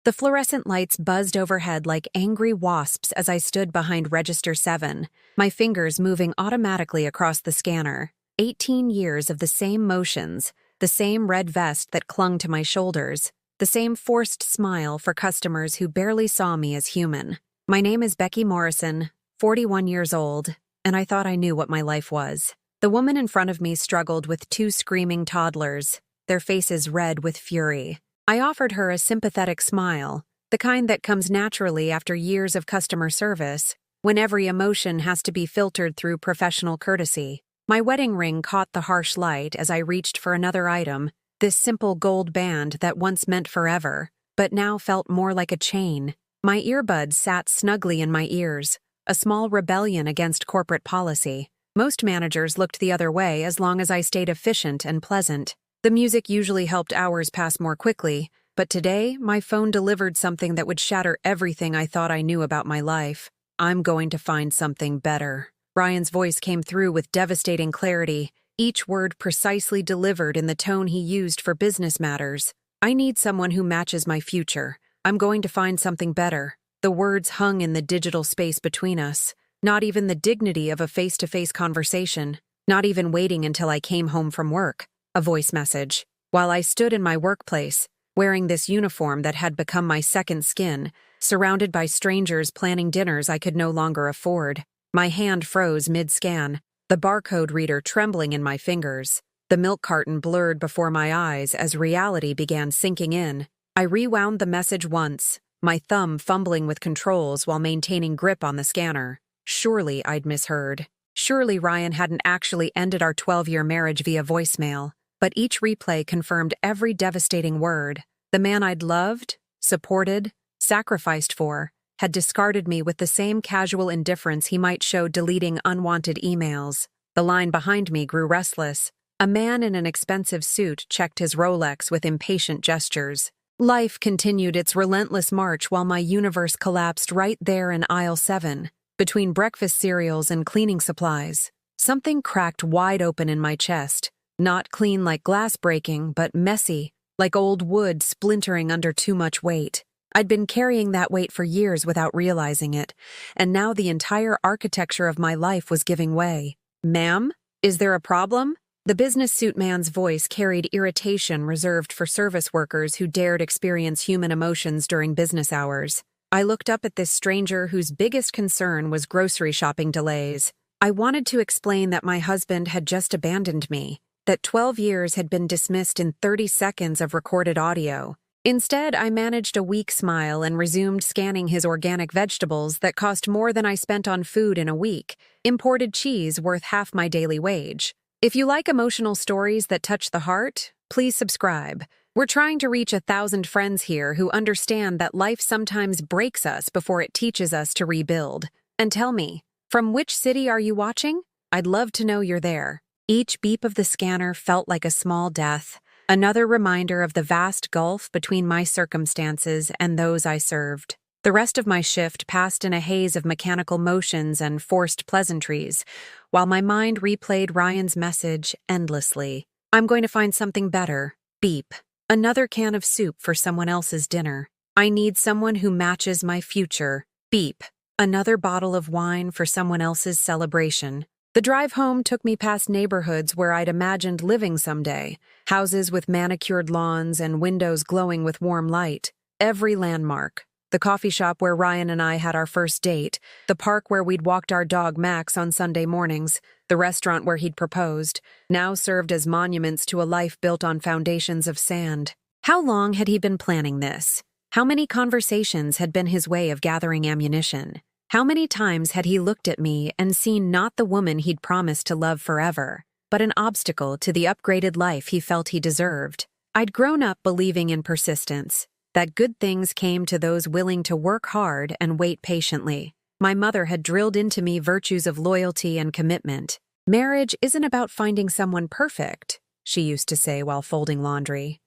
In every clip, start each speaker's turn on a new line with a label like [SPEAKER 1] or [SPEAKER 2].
[SPEAKER 1] The fluorescent lights buzzed overhead like angry wasps as I stood behind Register 7, my fingers moving automatically across the scanner. 18 years of the same motions, the same red vest that clung to my shoulders, the same forced smile for customers who barely saw me as human. My name is Becky Morrison, 41 years old, and I thought I knew what my life was. The woman in front of me struggled with 2 screaming toddlers, their faces red with fury. I offered her a sympathetic smile, the kind that comes naturally after years of customer service, when every emotion has to be filtered through professional courtesy. My wedding ring caught the harsh light as I reached for another item, this simple gold band that once meant forever, but now felt more like a chain. My earbuds sat snugly in my ears, a small rebellion against corporate policy. Most managers looked the other way as long as I stayed efficient and pleasant. The music usually helped hours pass more quickly, but today my phone delivered something that would shatter everything I thought I knew about my life. I'm going to find something better. Ryan's voice came through with devastating clarity, each word precisely delivered in the tone he used for business matters. I need someone who matches my future. I'm going to find something better. The words hung in the digital space between us. Not even the dignity of a face-to-face conversation. Not even waiting until I came home from work. A voice message. While I stood in my workplace, wearing this uniform that had become my second skin, surrounded by strangers planning dinners I could no longer afford, my hand froze mid-scan, the barcode reader trembling in my fingers. The milk carton blurred before my eyes as reality began sinking in. I rewound the message once, my thumb fumbling with controls while maintaining grip on the scanner. Surely I'd misheard. Surely Ryan hadn't actually ended our 12-year marriage via voicemail. But each replay confirmed every devastating word. The man I'd loved, supported, sacrificed for, had discarded me with the same casual indifference he might show deleting unwanted emails. The line behind me grew restless. A man in an expensive suit checked his Rolex with impatient gestures. Life continued its relentless march while my universe collapsed right there in aisle 7. Between breakfast cereals and cleaning supplies, something cracked wide open in my chest, not clean like glass breaking, but messy, like old wood splintering under too much weight. I'd been carrying that weight for years without realizing it, and now the entire architecture of my life was giving way. "Ma'am, is there a problem?" The business suit man's voice carried irritation reserved for service workers who dared experience human emotions during business hours. I looked up at this stranger whose biggest concern was grocery shopping delays. I wanted to explain that my husband had just abandoned me, that 12 years had been dismissed in 30 seconds of recorded audio. Instead, I managed a weak smile and resumed scanning his organic vegetables that cost more than I spent on food in a week, imported cheese worth half my daily wage. If you like emotional stories that touch the heart, please subscribe. We're trying to reach 1,000 friends here who understand that life sometimes breaks us before it teaches us to rebuild. And tell me, from which city are you watching? I'd love to know you're there. Each beep of the scanner felt like a small death, another reminder of the vast gulf between my circumstances and those I served. The rest of my shift passed in a haze of mechanical motions and forced pleasantries, while my mind replayed Ryan's message endlessly. I'm going to find something better. Beep. Another can of soup for someone else's dinner. I need someone who matches my future. Beep. Another bottle of wine for someone else's celebration. The drive home took me past neighborhoods where I'd imagined living someday. Houses with manicured lawns and windows glowing with warm light. Every landmark. The coffee shop where Ryan and I had our first date, the park where we'd walked our dog Max on Sunday mornings, the restaurant where he'd proposed, now served as monuments to a life built on foundations of sand. How long had he been planning this? How many conversations had been his way of gathering ammunition? How many times had he looked at me and seen not the woman he'd promised to love forever, but an obstacle to the upgraded life he felt he deserved? I'd grown up believing in persistence, that good things came to those willing to work hard and wait patiently. My mother had drilled into me virtues of loyalty and commitment. Marriage isn't about finding someone perfect, she used to say while folding laundry.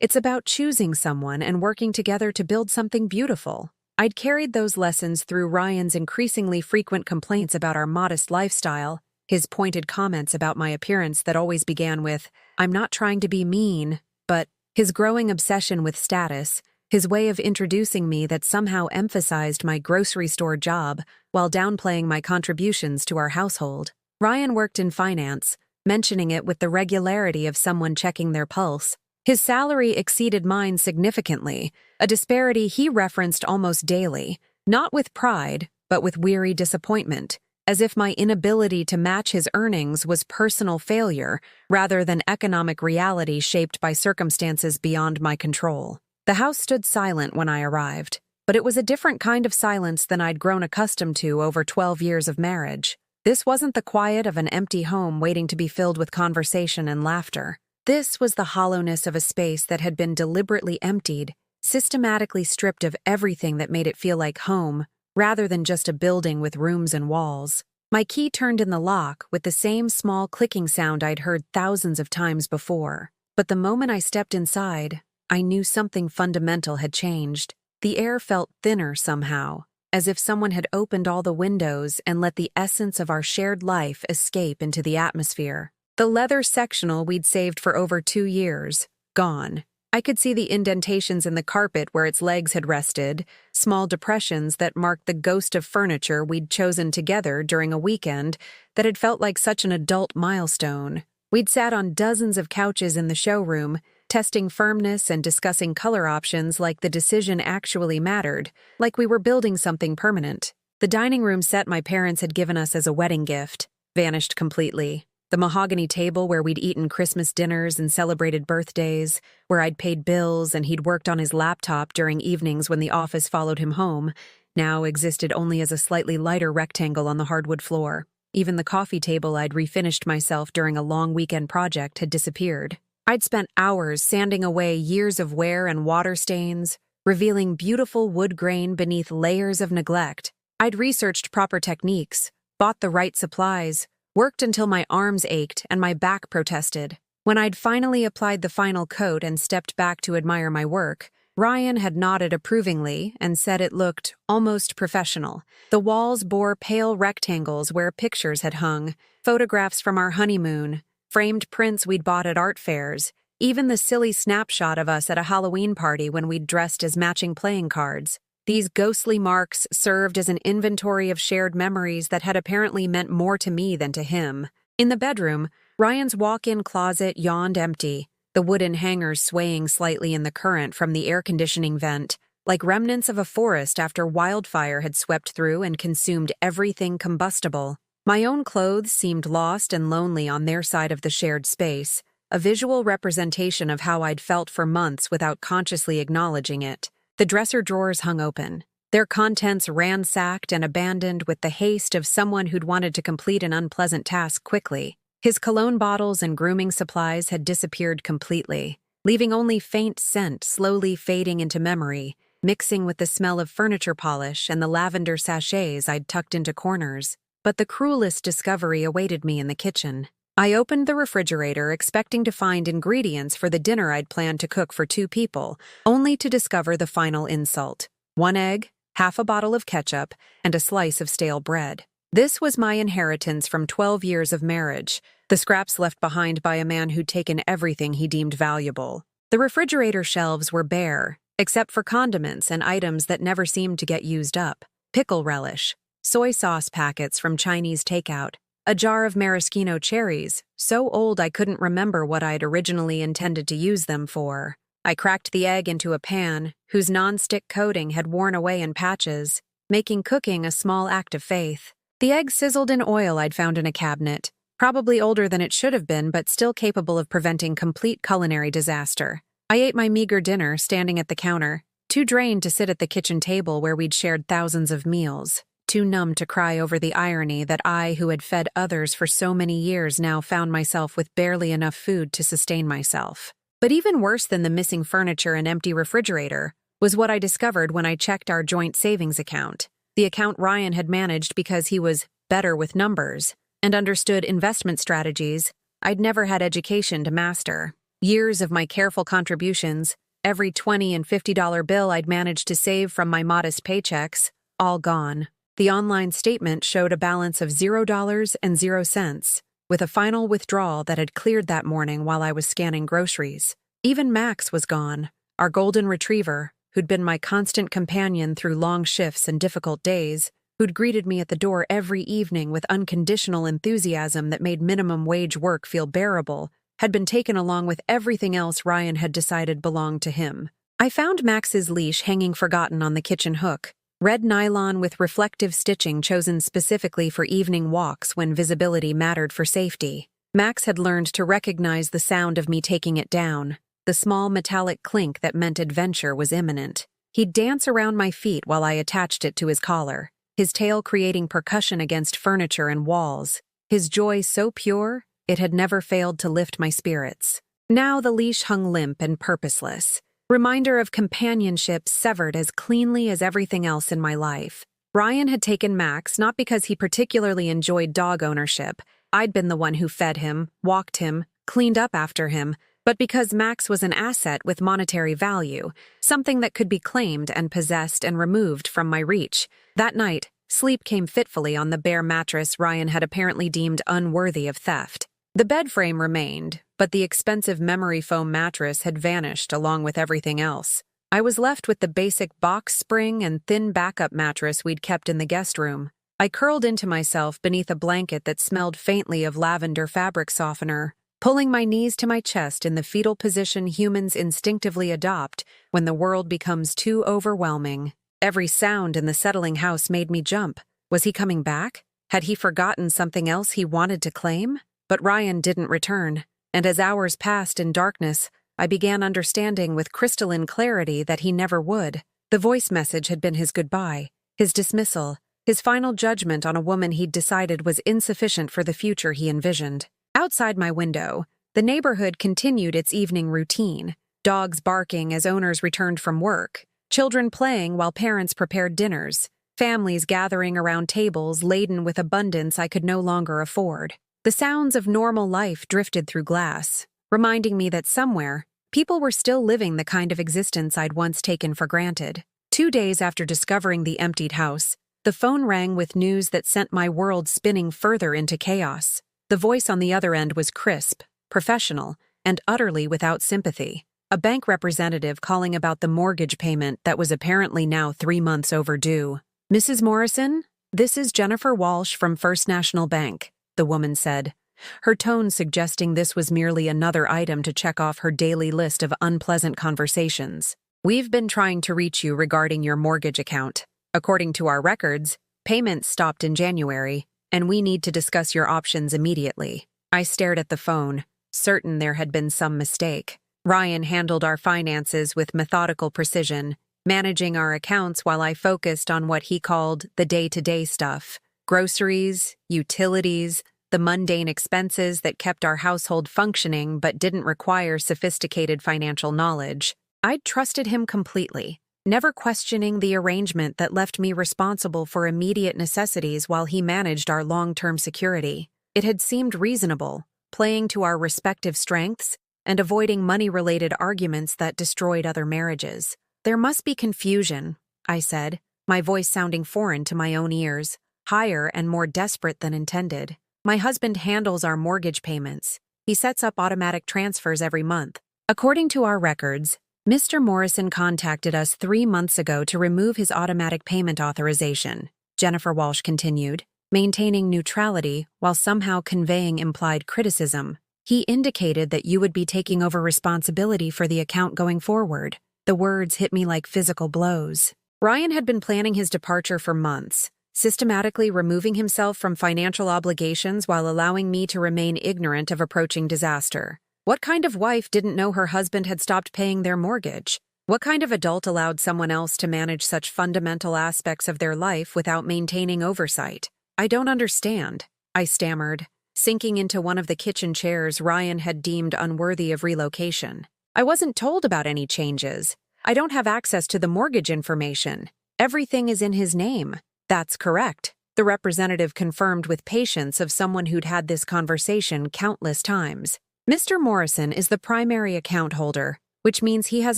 [SPEAKER 1] It's about choosing someone and working together to build something beautiful. I'd carried those lessons through Ryan's increasingly frequent complaints about our modest lifestyle, his pointed comments about my appearance that always began with, "I'm not trying to be mean," but his growing obsession with status, his way of introducing me that somehow emphasized my grocery store job while downplaying my contributions to our household. Ryan worked in finance, mentioning it with the regularity of someone checking their pulse. His salary exceeded mine significantly, a disparity he referenced almost daily, not with pride, but with weary disappointment, as if my inability to match his earnings was personal failure rather than economic reality shaped by circumstances beyond my control. The house stood silent when I arrived, but it was a different kind of silence than I'd grown accustomed to over 12 years of marriage. This wasn't the quiet of an empty home waiting to be filled with conversation and laughter. This was the hollowness of a space that had been deliberately emptied, systematically stripped of everything that made it feel like home, rather than just a building with rooms and walls. My key turned in the lock with the same small clicking sound I'd heard thousands of times before. But the moment I stepped inside, I knew something fundamental had changed. The air felt thinner somehow, as if someone had opened all the windows and let the essence of our shared life escape into the atmosphere. The leather sectional we'd saved for over 2 years, gone. I could see the indentations in the carpet where its legs had rested, small depressions that marked the ghost of furniture we'd chosen together during a weekend that had felt like such an adult milestone. We'd sat on dozens of couches in the showroom, testing firmness and discussing color options like the decision actually mattered, like we were building something permanent. The dining room set my parents had given us as a wedding gift vanished completely. The mahogany table where we'd eaten Christmas dinners and celebrated birthdays, where I'd paid bills and he'd worked on his laptop during evenings when the office followed him home, now existed only as a slightly lighter rectangle on the hardwood floor. Even the coffee table I'd refinished myself during a long weekend project had disappeared. I'd spent hours sanding away years of wear and water stains, revealing beautiful wood grain beneath layers of neglect. I'd researched proper techniques, bought the right supplies, worked until my arms ached and my back protested. When I'd finally applied the final coat and stepped back to admire my work, Ryan had nodded approvingly and said it looked almost professional. The walls bore pale rectangles where pictures had hung, photographs from our honeymoon, framed prints we'd bought at art fairs, even the silly snapshot of us at a Halloween party when we'd dressed as matching playing cards. These ghostly marks served as an inventory of shared memories that had apparently meant more to me than to him. In the bedroom, Ryan's walk-in closet yawned empty, the wooden hangers swaying slightly in the current from the air conditioning vent, like remnants of a forest after wildfire had swept through and consumed everything combustible. My own clothes seemed lost and lonely on their side of the shared space, a visual representation of how I'd felt for months without consciously acknowledging it. The dresser drawers hung open, their contents ransacked and abandoned with the haste of someone who'd wanted to complete an unpleasant task quickly. His cologne bottles and grooming supplies had disappeared completely, leaving only faint scent slowly fading into memory, mixing with the smell of furniture polish and the lavender sachets I'd tucked into corners. But the cruelest discovery awaited me in the kitchen. I opened the refrigerator expecting to find ingredients for the dinner I'd planned to cook for 2 people, only to discover the final insult: 1 egg, half a bottle of ketchup, and a slice of stale bread. This was my inheritance from 12 years of marriage, the scraps left behind by a man who'd taken everything he deemed valuable. The refrigerator shelves were bare, except for condiments and items that never seemed to get used up. Pickle relish, soy sauce packets from Chinese takeout, a jar of maraschino cherries, so old I couldn't remember what I'd originally intended to use them for. I cracked the egg into a pan, whose non-stick coating had worn away in patches, making cooking a small act of faith. The egg sizzled in oil I'd found in a cabinet, probably older than it should have been but still capable of preventing complete culinary disaster. I ate my meager dinner standing at the counter, too drained to sit at the kitchen table where we'd shared thousands of meals. Too numb to cry over the irony that I, who had fed others for so many years, now found myself with barely enough food to sustain myself. But even worse than the missing furniture and empty refrigerator was what I discovered when I checked our joint savings account, the account Ryan had managed because he was better with numbers and understood investment strategies I'd never had education to master. Years of my careful contributions, every $20 and $50 bill I'd managed to save from my modest paychecks, all gone. The online statement showed a balance of $0.00, with a final withdrawal that had cleared that morning while I was scanning groceries. Even Max was gone, our golden retriever, who'd been my constant companion through long shifts and difficult days, who'd greeted me at the door every evening with unconditional enthusiasm that made minimum wage work feel bearable, had been taken along with everything else Ryan had decided belonged to him. I found Max's leash hanging forgotten on the kitchen hook, red nylon with reflective stitching chosen specifically for evening walks when visibility mattered for safety. Max had learned to recognize the sound of me taking it down, the small metallic clink that meant adventure was imminent. He'd dance around my feet while I attached it to his collar, his tail creating percussion against furniture and walls, his joy so pure it had never failed to lift my spirits. Now the leash hung limp and purposeless, reminder of companionship severed as cleanly as everything else in my life. Ryan had taken Max not because he particularly enjoyed dog ownership. I'd been the one who fed him, walked him, cleaned up after him, but because Max was an asset with monetary value, something that could be claimed and possessed and removed from my reach. That night, sleep came fitfully on the bare mattress Ryan had apparently deemed unworthy of theft. The bed frame remained, but the expensive memory foam mattress had vanished along with everything else. I was left with the basic box spring and thin backup mattress we'd kept in the guest room. I curled into myself beneath a blanket that smelled faintly of lavender fabric softener, pulling my knees to my chest in the fetal position humans instinctively adopt when the world becomes too overwhelming. Every sound in the settling house made me jump. Was he coming back? Had he forgotten something else he wanted to claim? But Ryan didn't return, and as hours passed in darkness, I began understanding with crystalline clarity that he never would. The voice message had been his goodbye, his dismissal, his final judgment on a woman he'd decided was insufficient for the future he envisioned. Outside my window, the neighborhood continued its evening routine, dogs barking as owners returned from work, children playing while parents prepared dinners, families gathering around tables laden with abundance I could no longer afford. The sounds of normal life drifted through glass, reminding me that somewhere, people were still living the kind of existence I'd once taken for granted. 2 days after discovering the emptied house, the phone rang with news that sent my world spinning further into chaos. The voice on the other end was crisp, professional, and utterly without sympathy. A bank representative calling about the mortgage payment that was apparently now 3 months overdue. "Mrs. Morrison, this is Jennifer Walsh from First National Bank," the woman said, her tone suggesting this was merely another item to check off her daily list of unpleasant conversations. "We've been trying to reach you regarding your mortgage account. According to our records, payments stopped in January, and we need to discuss your options immediately." I stared at the phone, certain there had been some mistake. Ryan handled our finances with methodical precision, managing our accounts while I focused on what he called the day-to-day stuff. Groceries, utilities, the mundane expenses that kept our household functioning but didn't require sophisticated financial knowledge. I'd trusted him completely, never questioning the arrangement that left me responsible for immediate necessities while he managed our long-term security. It had seemed reasonable, playing to our respective strengths and avoiding money-related arguments that destroyed other marriages. "There must be confusion," I said, my voice sounding foreign to my own ears, higher and more desperate than intended. "My husband handles our mortgage payments. He sets up automatic transfers every month. According to our records, Mr. Morrison contacted us 3 months ago to remove his automatic payment authorization," Jennifer Walsh continued, maintaining neutrality while somehow conveying implied criticism. "He indicated that you would be taking over responsibility for the account going forward." The words hit me like physical blows. Ryan had been planning his departure for months, systematically removing himself from financial obligations while allowing me to remain ignorant of approaching disaster. What kind of wife didn't know her husband had stopped paying their mortgage? What kind of adult allowed someone else to manage such fundamental aspects of their life without maintaining oversight? "I don't understand," I stammered, sinking into one of the kitchen chairs Ryan had deemed unworthy of relocation. "I wasn't told about any changes. I don't have access to the mortgage information. Everything is in his name." "That's correct," the representative confirmed with patience of someone who'd had this conversation countless times. "Mr. Morrison is the primary account holder, which means he has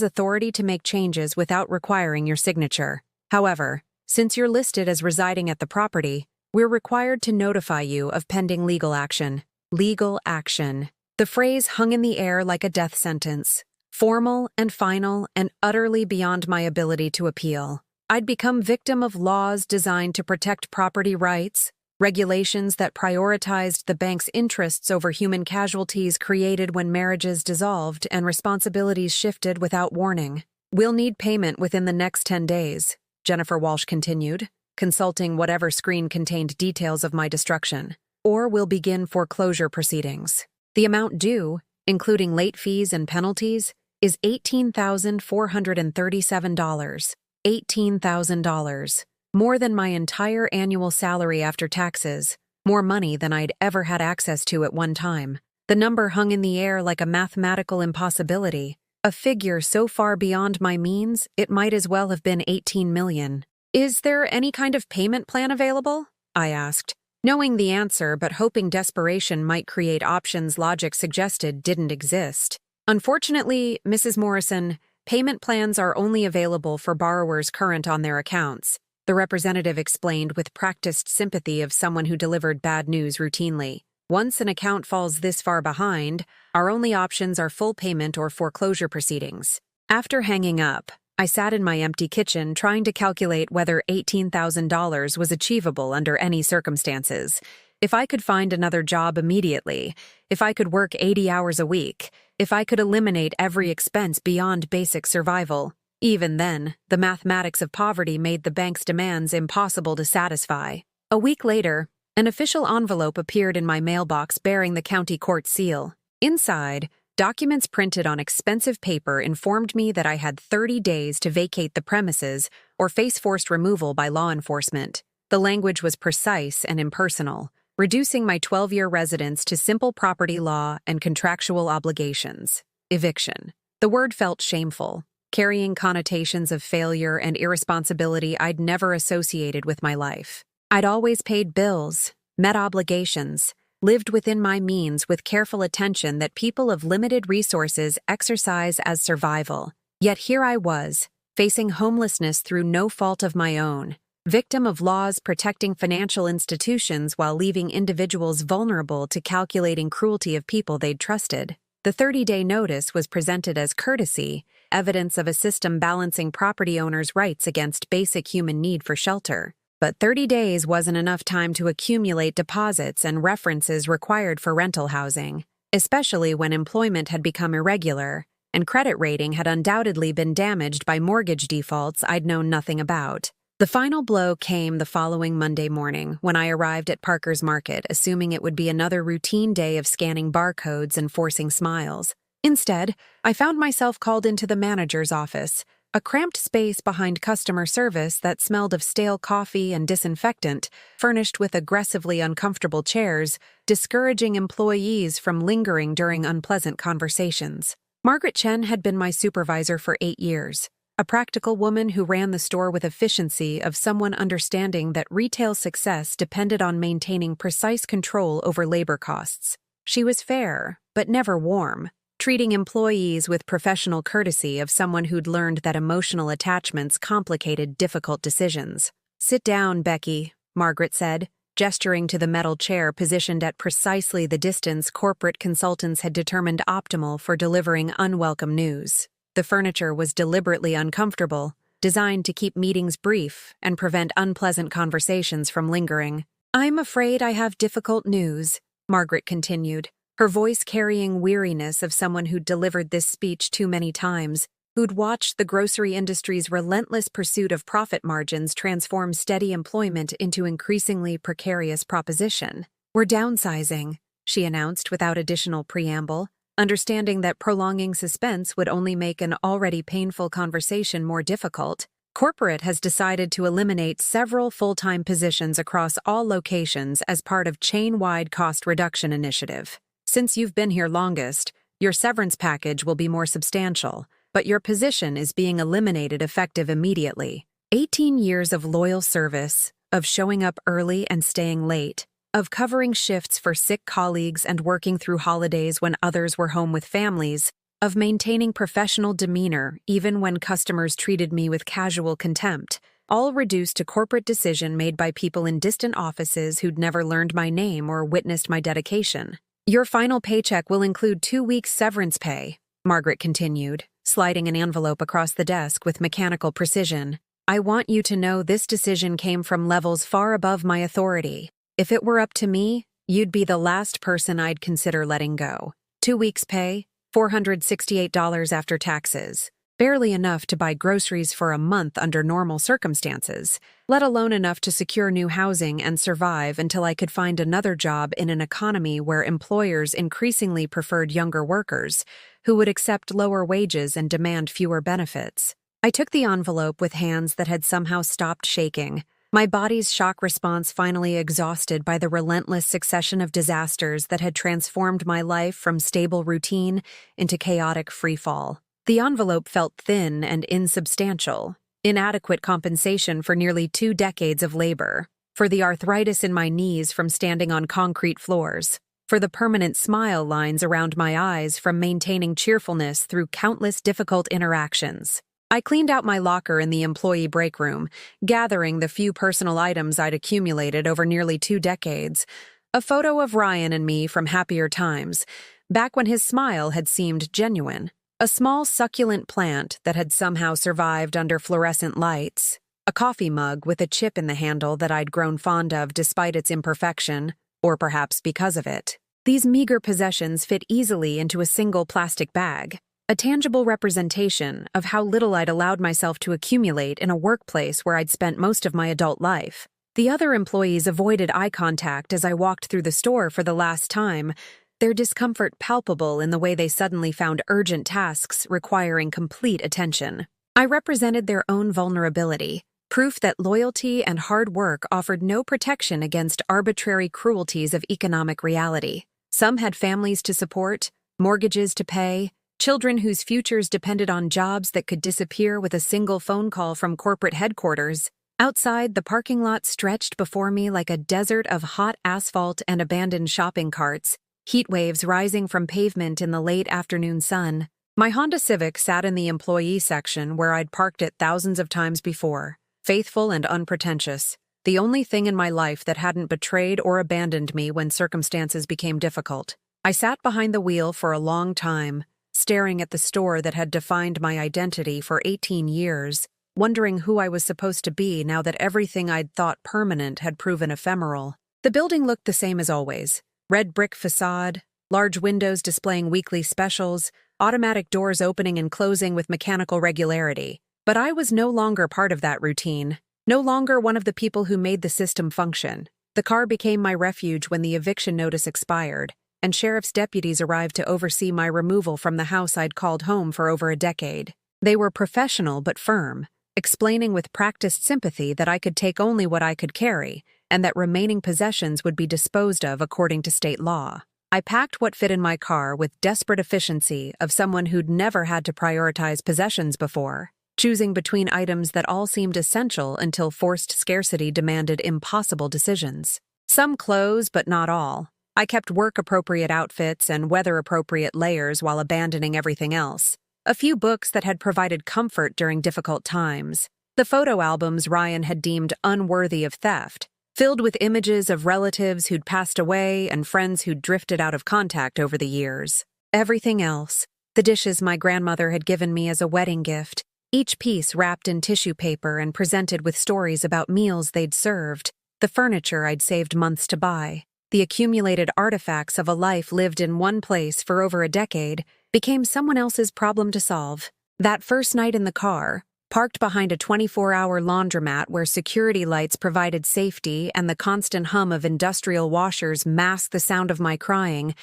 [SPEAKER 1] authority to make changes without requiring your signature. However, since you're listed as residing at the property, we're required to notify you of pending legal action." Legal action. The phrase hung in the air like a death sentence. Formal and final and utterly beyond my ability to appeal. I'd become victim of laws designed to protect property rights, regulations that prioritized the bank's interests over human casualties created when marriages dissolved and responsibilities shifted without warning. We'll need payment within the next 10 days, Jennifer Walsh continued, consulting whatever screen contained details of my destruction. Or we'll begin foreclosure proceedings. The amount due, including late fees and penalties, is $18,437. $18,000. More than my entire annual salary after taxes. More money than I'd ever had access to at one time. The number hung in the air like a mathematical impossibility. A figure so far beyond my means, it might as well have been 18 million. Is there any kind of payment plan available? I asked, knowing the answer but hoping desperation might create options logic suggested didn't exist. Unfortunately, Mrs. Morrison, payment plans are only available for borrowers current on their accounts, the representative explained with practiced sympathy of someone who delivered bad news routinely. Once an account falls this far behind, our only options are full payment or foreclosure proceedings. After hanging up, I sat in my empty kitchen trying to calculate whether $18,000 was achievable under any circumstances. If I could find another job immediately, if I could work 80 hours a week, if I could eliminate every expense beyond basic survival. Even then, the mathematics of poverty made the bank's demands impossible to satisfy. A week later, an official envelope appeared in my mailbox bearing the county court seal. Inside, documents printed on expensive paper informed me that I had 30 days to vacate the premises or face forced removal by law enforcement. The language was precise and impersonal, reducing my 12-year residence to simple property law and contractual obligations. Eviction. The word felt shameful, carrying connotations of failure and irresponsibility I'd never associated with my life. I'd always paid bills, met obligations, lived within my means with careful attention that people of limited resources exercise as survival. Yet here I was, facing homelessness through no fault of my own, victim of laws protecting financial institutions while leaving individuals vulnerable to calculating cruelty of people they'd trusted. The 30-day notice was presented as courtesy, evidence of a system balancing property owners' rights against basic human need for shelter. But 30 days wasn't enough time to accumulate deposits and references required for rental housing, especially when employment had become irregular, and credit rating had undoubtedly been damaged by mortgage defaults I'd known nothing about. The final blow came the following Monday morning when I arrived at Parker's Market, assuming it would be another routine day of scanning barcodes and forcing smiles. Instead, I found myself called into the manager's office, a cramped space behind customer service that smelled of stale coffee and disinfectant, furnished with aggressively uncomfortable chairs, discouraging employees from lingering during unpleasant conversations. Margaret Chen had been my supervisor for 8 years. A practical woman who ran the store with efficiency of someone understanding that retail success depended on maintaining precise control over labor costs. She was fair, but never warm, treating employees with professional courtesy of someone who'd learned that emotional attachments complicated difficult decisions. "Sit down, Becky," Margaret said, gesturing to the metal chair positioned at precisely the distance corporate consultants had determined optimal for delivering unwelcome news. The furniture was deliberately uncomfortable, designed to keep meetings brief and prevent unpleasant conversations from lingering. "I'm afraid I have difficult news," Margaret continued, her voice carrying weariness of someone who'd delivered this speech too many times, who'd watched the grocery industry's relentless pursuit of profit margins transform steady employment into increasingly precarious proposition. "We're downsizing," she announced without additional preamble, understanding that prolonging suspense would only make an already painful conversation more difficult. "Corporate has decided to eliminate several full-time positions across all locations as part of chain-wide cost reduction initiative. Since you've been here longest, your severance package will be more substantial, but your position is being eliminated effective immediately. 18 years of loyal service, of showing up early and staying late, of covering shifts for sick colleagues and working through holidays when others were home with families, of maintaining professional demeanor even when customers treated me with casual contempt, all reduced to corporate decision made by people in distant offices who'd never learned my name or witnessed my dedication. Your final paycheck will include 2 weeks severance pay," Margaret continued, sliding an envelope across the desk with mechanical precision. "I want you to know this decision came from levels far above my authority. If it were up to me, you'd be the last person I'd consider letting go. 2 weeks' pay, $468 after taxes. Barely enough to buy groceries for a month under normal circumstances, let alone enough to secure new housing and survive until I could find another job in an economy where employers increasingly preferred younger workers, who would accept lower wages and demand fewer benefits." I took the envelope with hands that had somehow stopped shaking, my body's shock response finally exhausted by the relentless succession of disasters that had transformed my life from stable routine into chaotic freefall. The envelope felt thin and insubstantial, inadequate compensation for nearly 2 decades of labor, for the arthritis in my knees from standing on concrete floors, for the permanent smile lines around my eyes from maintaining cheerfulness through countless difficult interactions. I cleaned out my locker in the employee break room, gathering the few personal items I'd accumulated over nearly 2 decades. A photo of Ryan and me from happier times, back when his smile had seemed genuine. A small succulent plant that had somehow survived under fluorescent lights. A coffee mug with a chip in the handle that I'd grown fond of despite its imperfection, or perhaps because of it. These meager possessions fit easily into a single plastic bag. A tangible representation of how little I'd allowed myself to accumulate in a workplace where I'd spent most of my adult life. The other employees avoided eye contact as I walked through the store for the last time, their discomfort palpable in the way they suddenly found urgent tasks requiring complete attention. I represented their own vulnerability, proof that loyalty and hard work offered no protection against arbitrary cruelties of economic reality. Some had families to support, mortgages to pay, children whose futures depended on jobs that could disappear with a single phone call from corporate headquarters. Outside, the parking lot stretched before me like a desert of hot asphalt and abandoned shopping carts, heat waves rising from pavement in the late afternoon sun. My Honda Civic sat in the employee section where I'd parked it thousands of times before, faithful and unpretentious, the only thing in my life that hadn't betrayed or abandoned me when circumstances became difficult. I sat behind the wheel for a long time, staring at the store that had defined my identity for 18 years, wondering who I was supposed to be now that everything I'd thought permanent had proven ephemeral. The building looked the same as always. Red brick facade, large windows displaying weekly specials, automatic doors opening and closing with mechanical regularity. But I was no longer part of that routine, no longer one of the people who made the system function. The car became my refuge when the eviction notice expired, and sheriff's deputies arrived to oversee my removal from the house I'd called home for over a decade. They were professional but firm, explaining with practiced sympathy that I could take only what I could carry, and that remaining possessions would be disposed of according to state law. I packed what fit in my car with desperate efficiency of someone who'd never had to prioritize possessions before, choosing between items that all seemed essential until forced scarcity demanded impossible decisions. Some clothes, but not all. I kept work-appropriate outfits and weather-appropriate layers while abandoning everything else. A few books that had provided comfort during difficult times. The photo albums Ryan had deemed unworthy of theft, filled with images of relatives who'd passed away and friends who'd drifted out of contact over the years. Everything else, the dishes my grandmother had given me as a wedding gift, each piece wrapped in tissue paper and presented with stories about meals they'd served, the furniture I'd saved months to buy. The accumulated artifacts of a life lived in one place for over a decade became someone else's problem to solve. That first night in the car, parked behind a 24-hour laundromat where security lights provided safety and the constant hum of industrial washers masked the sound of my crying,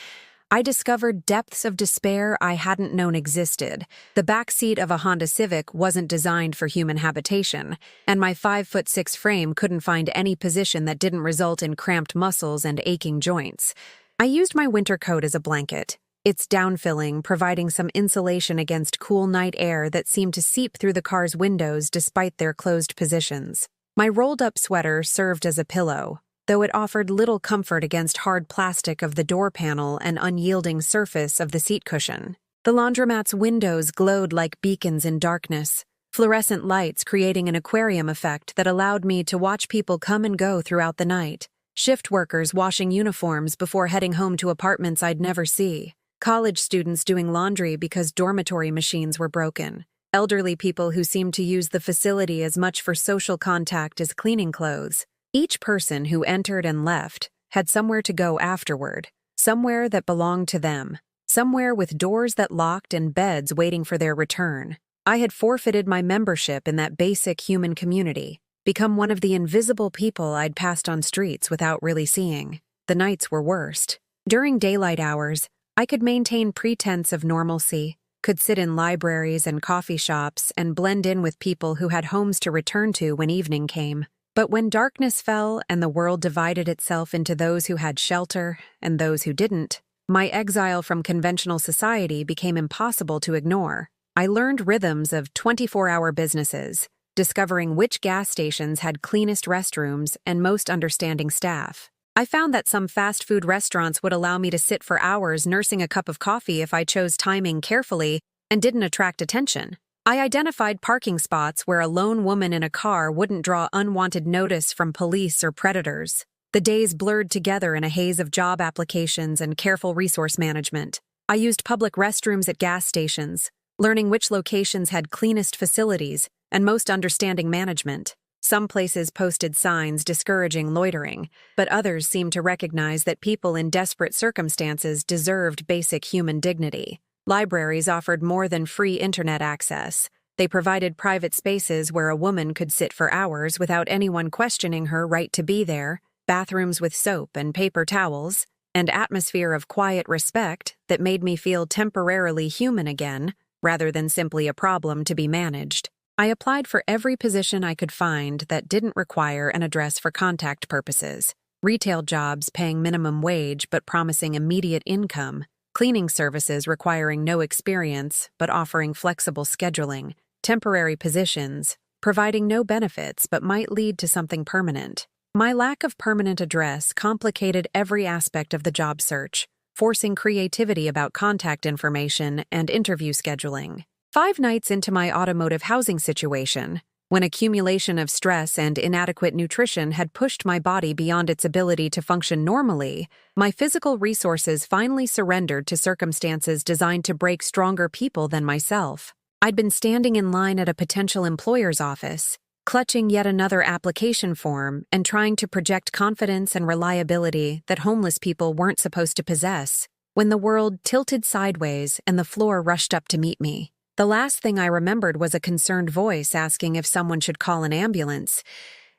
[SPEAKER 1] I discovered depths of despair I hadn't known existed. The back seat of a Honda Civic wasn't designed for human habitation, and my 5'6" frame couldn't find any position that didn't result in cramped muscles and aching joints. I used my winter coat as a blanket, its downfilling providing some insulation against cool night air that seemed to seep through the car's windows despite their closed positions. My rolled-up sweater served as a pillow, though it offered little comfort against hard plastic of the door panel and unyielding surface of the seat cushion. The laundromat's windows glowed like beacons in darkness, fluorescent lights creating an aquarium effect that allowed me to watch people come and go throughout the night, shift workers washing uniforms before heading home to apartments I'd never see, college students doing laundry because dormitory machines were broken, elderly people who seemed to use the facility as much for social contact as cleaning clothes. Each person who entered and left had somewhere to go afterward, somewhere that belonged to them, somewhere with doors that locked and beds waiting for their return. I had forfeited my membership in that basic human community, become one of the invisible people I'd passed on streets without really seeing. The nights were worst. During daylight hours, I could maintain pretense of normalcy, could sit in libraries and coffee shops and blend in with people who had homes to return to when evening came. But when darkness fell and the world divided itself into those who had shelter and those who didn't, my exile from conventional society became impossible to ignore. I learned rhythms of 24-hour businesses, discovering which gas stations had cleanest restrooms and most understanding staff. I found that some fast food restaurants would allow me to sit for hours nursing a cup of coffee if I chose timing carefully and didn't attract attention. I identified parking spots where a lone woman in a car wouldn't draw unwanted notice from police or predators. The days blurred together in a haze of job applications and careful resource management. I used public restrooms at gas stations, learning which locations had cleanest facilities and most understanding management. Some places posted signs discouraging loitering, but others seemed to recognize that people in desperate circumstances deserved basic human dignity. Libraries offered more than free internet access. They provided private spaces where a woman could sit for hours without anyone questioning her right to be there, bathrooms with soap and paper towels, and atmosphere of quiet respect that made me feel temporarily human again, rather than simply a problem to be managed. I applied for every position I could find that didn't require an address for contact purposes. Retail jobs paying minimum wage but promising immediate income. Cleaning services requiring no experience but offering flexible scheduling. Temporary positions, providing no benefits but might lead to something permanent. My lack of permanent address complicated every aspect of the job search, forcing creativity about contact information and interview scheduling. 5 nights into my automotive housing situation, when accumulation of stress and inadequate nutrition had pushed my body beyond its ability to function normally, my physical resources finally surrendered to circumstances designed to break stronger people than myself. I'd been standing in line at a potential employer's office, clutching yet another application form and trying to project confidence and reliability that homeless people weren't supposed to possess, when the world tilted sideways and the floor rushed up to meet me. The last thing I remembered was a concerned voice asking if someone should call an ambulance,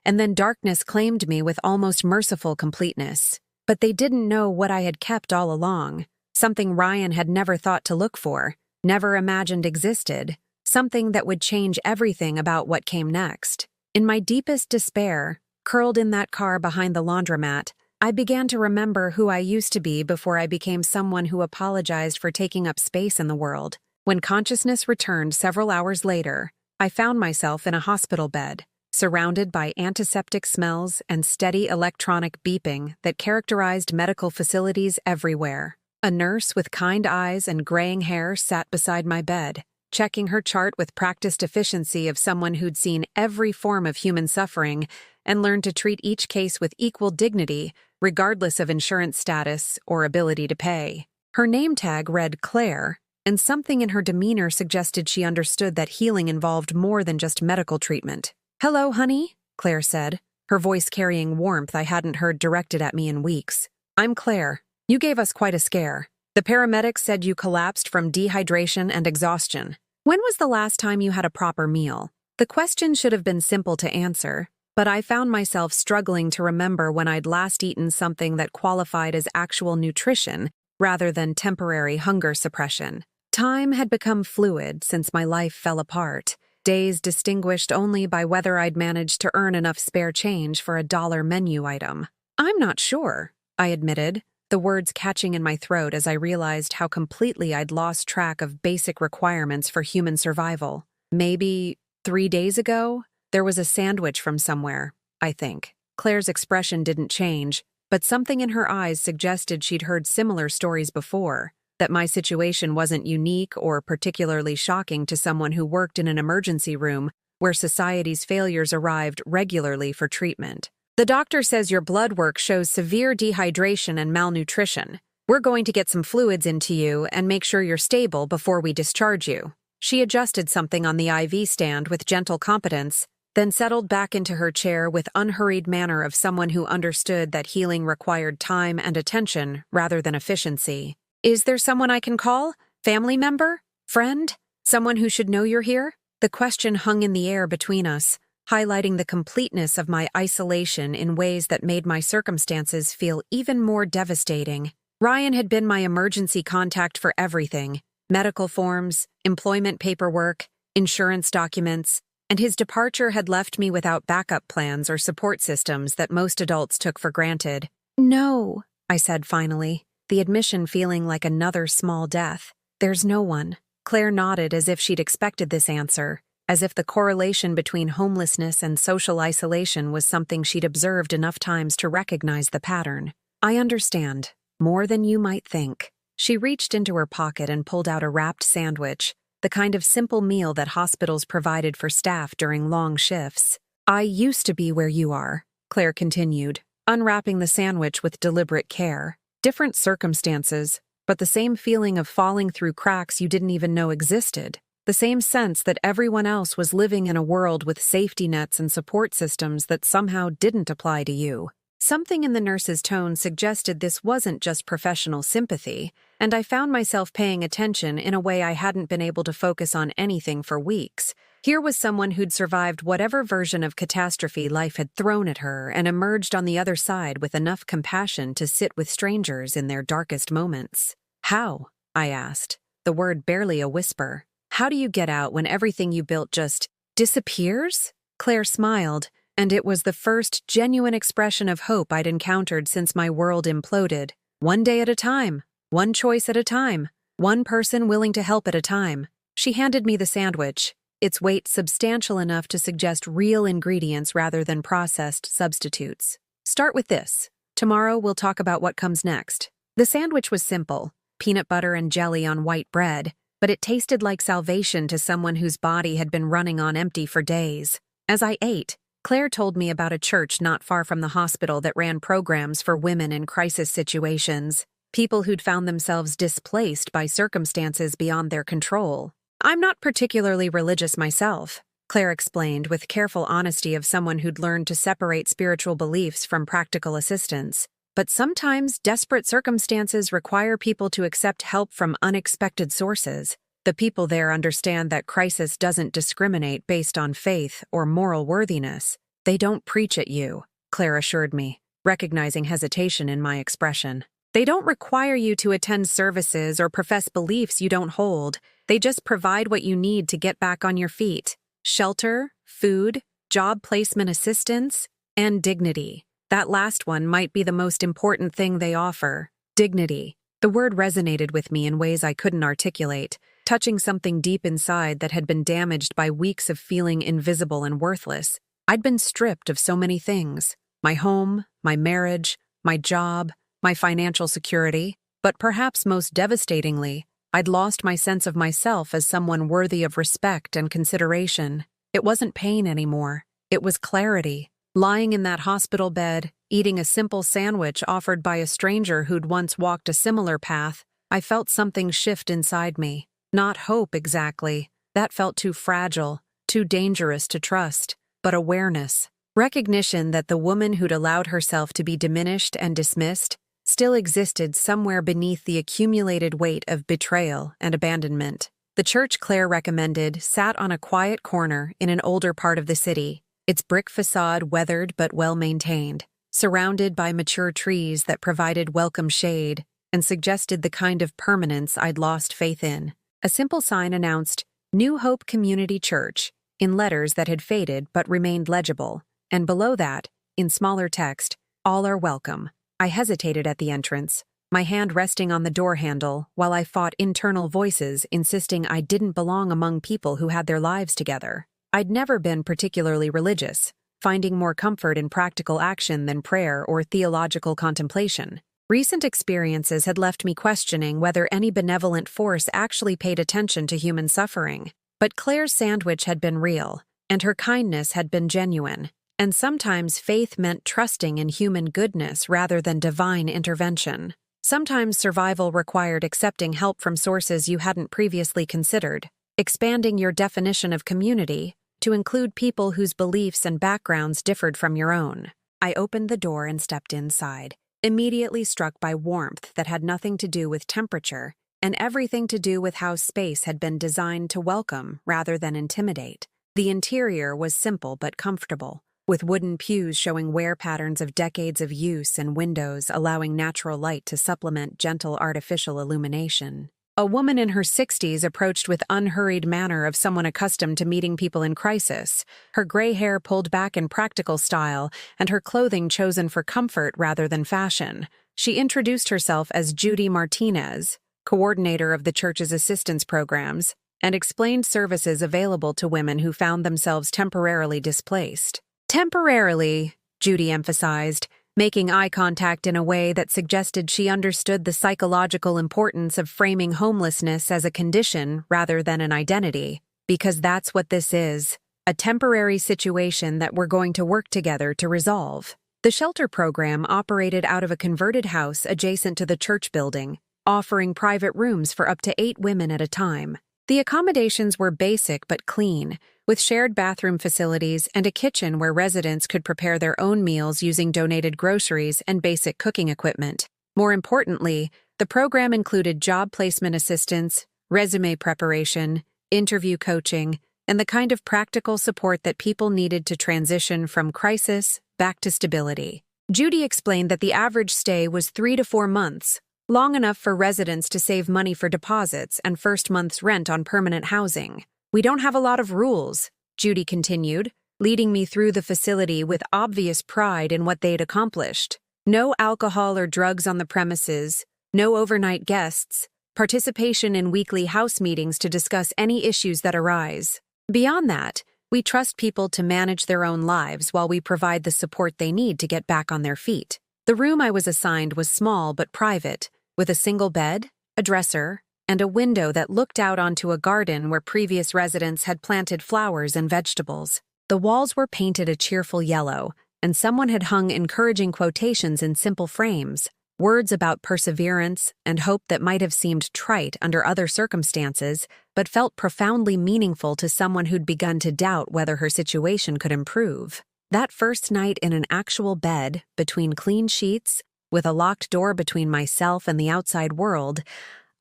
[SPEAKER 1] and then darkness claimed me with almost merciful completeness. But they didn't know what I had kept all along, something Ryan had never thought to look for, never imagined existed, something that would change everything about what came next. In my deepest despair, curled in that car behind the laundromat, I began to remember who I used to be before I became someone who apologized for taking up space in the world. When consciousness returned several hours later, I found myself in a hospital bed, surrounded by antiseptic smells and steady electronic beeping that characterized medical facilities everywhere. A nurse with kind eyes and graying hair sat beside my bed, checking her chart with practiced efficiency of someone who'd seen every form of human suffering and learned to treat each case with equal dignity, regardless of insurance status or ability to pay. Her name tag read Claire, and something in her demeanor suggested she understood that healing involved more than just medical treatment. "Hello, honey," Claire said, her voice carrying warmth I hadn't heard directed at me in weeks. "I'm Claire. You gave us quite a scare. The paramedics said you collapsed from dehydration and exhaustion. When was the last time you had a proper meal?" The question should have been simple to answer, but I found myself struggling to remember when I'd last eaten something that qualified as actual nutrition rather than temporary hunger suppression. Time had become fluid since my life fell apart, days distinguished only by whether I'd managed to earn enough spare change for a $1 menu item. "I'm not sure," I admitted, the words catching in my throat as I realized how completely I'd lost track of basic requirements for human survival. "Maybe 3 days ago, there was a sandwich from somewhere, I think." Claire's expression didn't change, but something in her eyes suggested she'd heard similar stories before, that my situation wasn't unique or particularly shocking to someone who worked in an emergency room where society's failures arrived regularly for treatment. "The doctor says your blood work shows severe dehydration and malnutrition. We're going to get some fluids into you and make sure you're stable before we discharge you." She adjusted something on the IV stand with gentle competence, then settled back into her chair with unhurried manner of someone who understood that healing required time and attention rather than efficiency. "Is there someone I can call? Family member? Friend? Someone who should know you're here?" The question hung in the air between us, highlighting the completeness of my isolation in ways that made my circumstances feel even more devastating. Ryan had been my emergency contact for everything: medical forms, employment paperwork, insurance documents, and his departure had left me without backup plans or support systems that most adults took for granted. "No," I said finally, the admission feeling like another small death. "There's no one." Claire nodded as if she'd expected this answer, as if the correlation between homelessness and social isolation was something she'd observed enough times to recognize the pattern. "I understand. More than you might think." She reached into her pocket and pulled out a wrapped sandwich, the kind of simple meal that hospitals provided for staff during long shifts. "I used to be where you are," Claire continued, unwrapping the sandwich with deliberate care. "Different circumstances, but the same feeling of falling through cracks you didn't even know existed. The same sense that everyone else was living in a world with safety nets and support systems that somehow didn't apply to you." Something in the nurse's tone suggested this wasn't just professional sympathy, and I found myself paying attention in a way I hadn't been able to focus on anything for weeks. Here was someone who'd survived whatever version of catastrophe life had thrown at her and emerged on the other side with enough compassion to sit with strangers in their darkest moments. "How?" I asked, the word barely a whisper. "How do you get out when everything you built just disappears?" Claire smiled, and it was the first genuine expression of hope I'd encountered since my world imploded. "One day at a time, one choice at a time, one person willing to help at a time." She handed me the sandwich, its weight substantial enough to suggest real ingredients rather than processed substitutes. "Start with this. Tomorrow we'll talk about what comes next." The sandwich was simple, peanut butter and jelly on white bread, but it tasted like salvation to someone whose body had been running on empty for days. As I ate, Claire told me about a church not far from the hospital that ran programs for women in crisis situations, people who'd found themselves displaced by circumstances beyond their control. "I'm not particularly religious myself," Claire explained with careful honesty of someone who'd learned to separate spiritual beliefs from practical assistance. "But sometimes desperate circumstances require people to accept help from unexpected sources. The people there understand that crisis doesn't discriminate based on faith or moral worthiness. They don't preach at you," Claire assured me, recognizing hesitation in my expression. "They don't require you to attend services or profess beliefs you don't hold. They just provide what you need to get back on your feet: shelter, food, job placement assistance, and dignity. That last one might be the most important thing they offer: dignity." The word resonated with me in ways I couldn't articulate, touching something deep inside that had been damaged by weeks of feeling invisible and worthless. I'd been stripped of so many things: my home, my marriage, my job, my financial security, but perhaps most devastatingly, I'd lost my sense of myself as someone worthy of respect and consideration. It wasn't pain anymore. It was clarity. Lying in that hospital bed, eating a simple sandwich offered by a stranger who'd once walked a similar path, I felt something shift inside me. Not hope exactly. That felt too fragile, too dangerous to trust, but awareness. Recognition that the woman who'd allowed herself to be diminished and dismissed still existed somewhere beneath the accumulated weight of betrayal and abandonment. The church Claire recommended sat on a quiet corner in an older part of the city, its brick facade weathered but well-maintained, surrounded by mature trees that provided welcome shade and suggested the kind of permanence I'd lost faith in. A simple sign announced, "New Hope Community Church," in letters that had faded but remained legible, and below that, in smaller text, "All are welcome." I hesitated at the entrance, my hand resting on the door handle while I fought internal voices insisting I didn't belong among people who had their lives together. I'd never been particularly religious, finding more comfort in practical action than prayer or theological contemplation. Recent experiences had left me questioning whether any benevolent force actually paid attention to human suffering. But Claire's sandwich had been real, and her kindness had been genuine, and sometimes faith meant trusting in human goodness rather than divine intervention. Sometimes survival required accepting help from sources you hadn't previously considered, expanding your definition of community to include people whose beliefs and backgrounds differed from your own. I opened the door and stepped inside, immediately struck by warmth that had nothing to do with temperature and everything to do with how space had been designed to welcome rather than intimidate. The interior was simple but comfortable, with wooden pews showing wear patterns of decades of use and windows allowing natural light to supplement gentle artificial illumination. A woman in her 60s approached with unhurried manner of someone accustomed to meeting people in crisis, her gray hair pulled back in practical style and her clothing chosen for comfort rather than fashion. She introduced herself as Judy Martinez, coordinator of the church's assistance programs, and explained services available to women who found themselves temporarily displaced. Temporarily, Judy emphasized, making eye contact in a way that suggested she understood the psychological importance of framing homelessness as a condition rather than an identity, because that's what this is, a temporary situation that we're going to work together to resolve. The shelter program operated out of a converted house adjacent to the church building, offering private rooms for up to 8 women at a time. The accommodations were basic but clean, with shared bathroom facilities and a kitchen where residents could prepare their own meals using donated groceries and basic cooking equipment. More importantly, the program included job placement assistance, resume preparation, interview coaching, and the kind of practical support that people needed to transition from crisis back to stability. Judy explained that the average stay was 3 to 4 months, long enough for residents to save money for deposits and first month's rent on permanent housing. "We don't have a lot of rules," Judy continued, leading me through the facility with obvious pride in what they'd accomplished. No alcohol or drugs on the premises, no overnight guests, participation in weekly house meetings to discuss any issues that arise. Beyond that, we trust people to manage their own lives while we provide the support they need to get back on their feet. The room I was assigned was small but private, with a single bed, a dresser, and a window that looked out onto a garden where previous residents had planted flowers and vegetables. The walls were painted a cheerful yellow, and someone had hung encouraging quotations in simple frames, words about perseverance and hope that might have seemed trite under other circumstances, but felt profoundly meaningful to someone who'd begun to doubt whether her situation could improve. That first night in an actual bed, between clean sheets, with a locked door between myself and the outside world,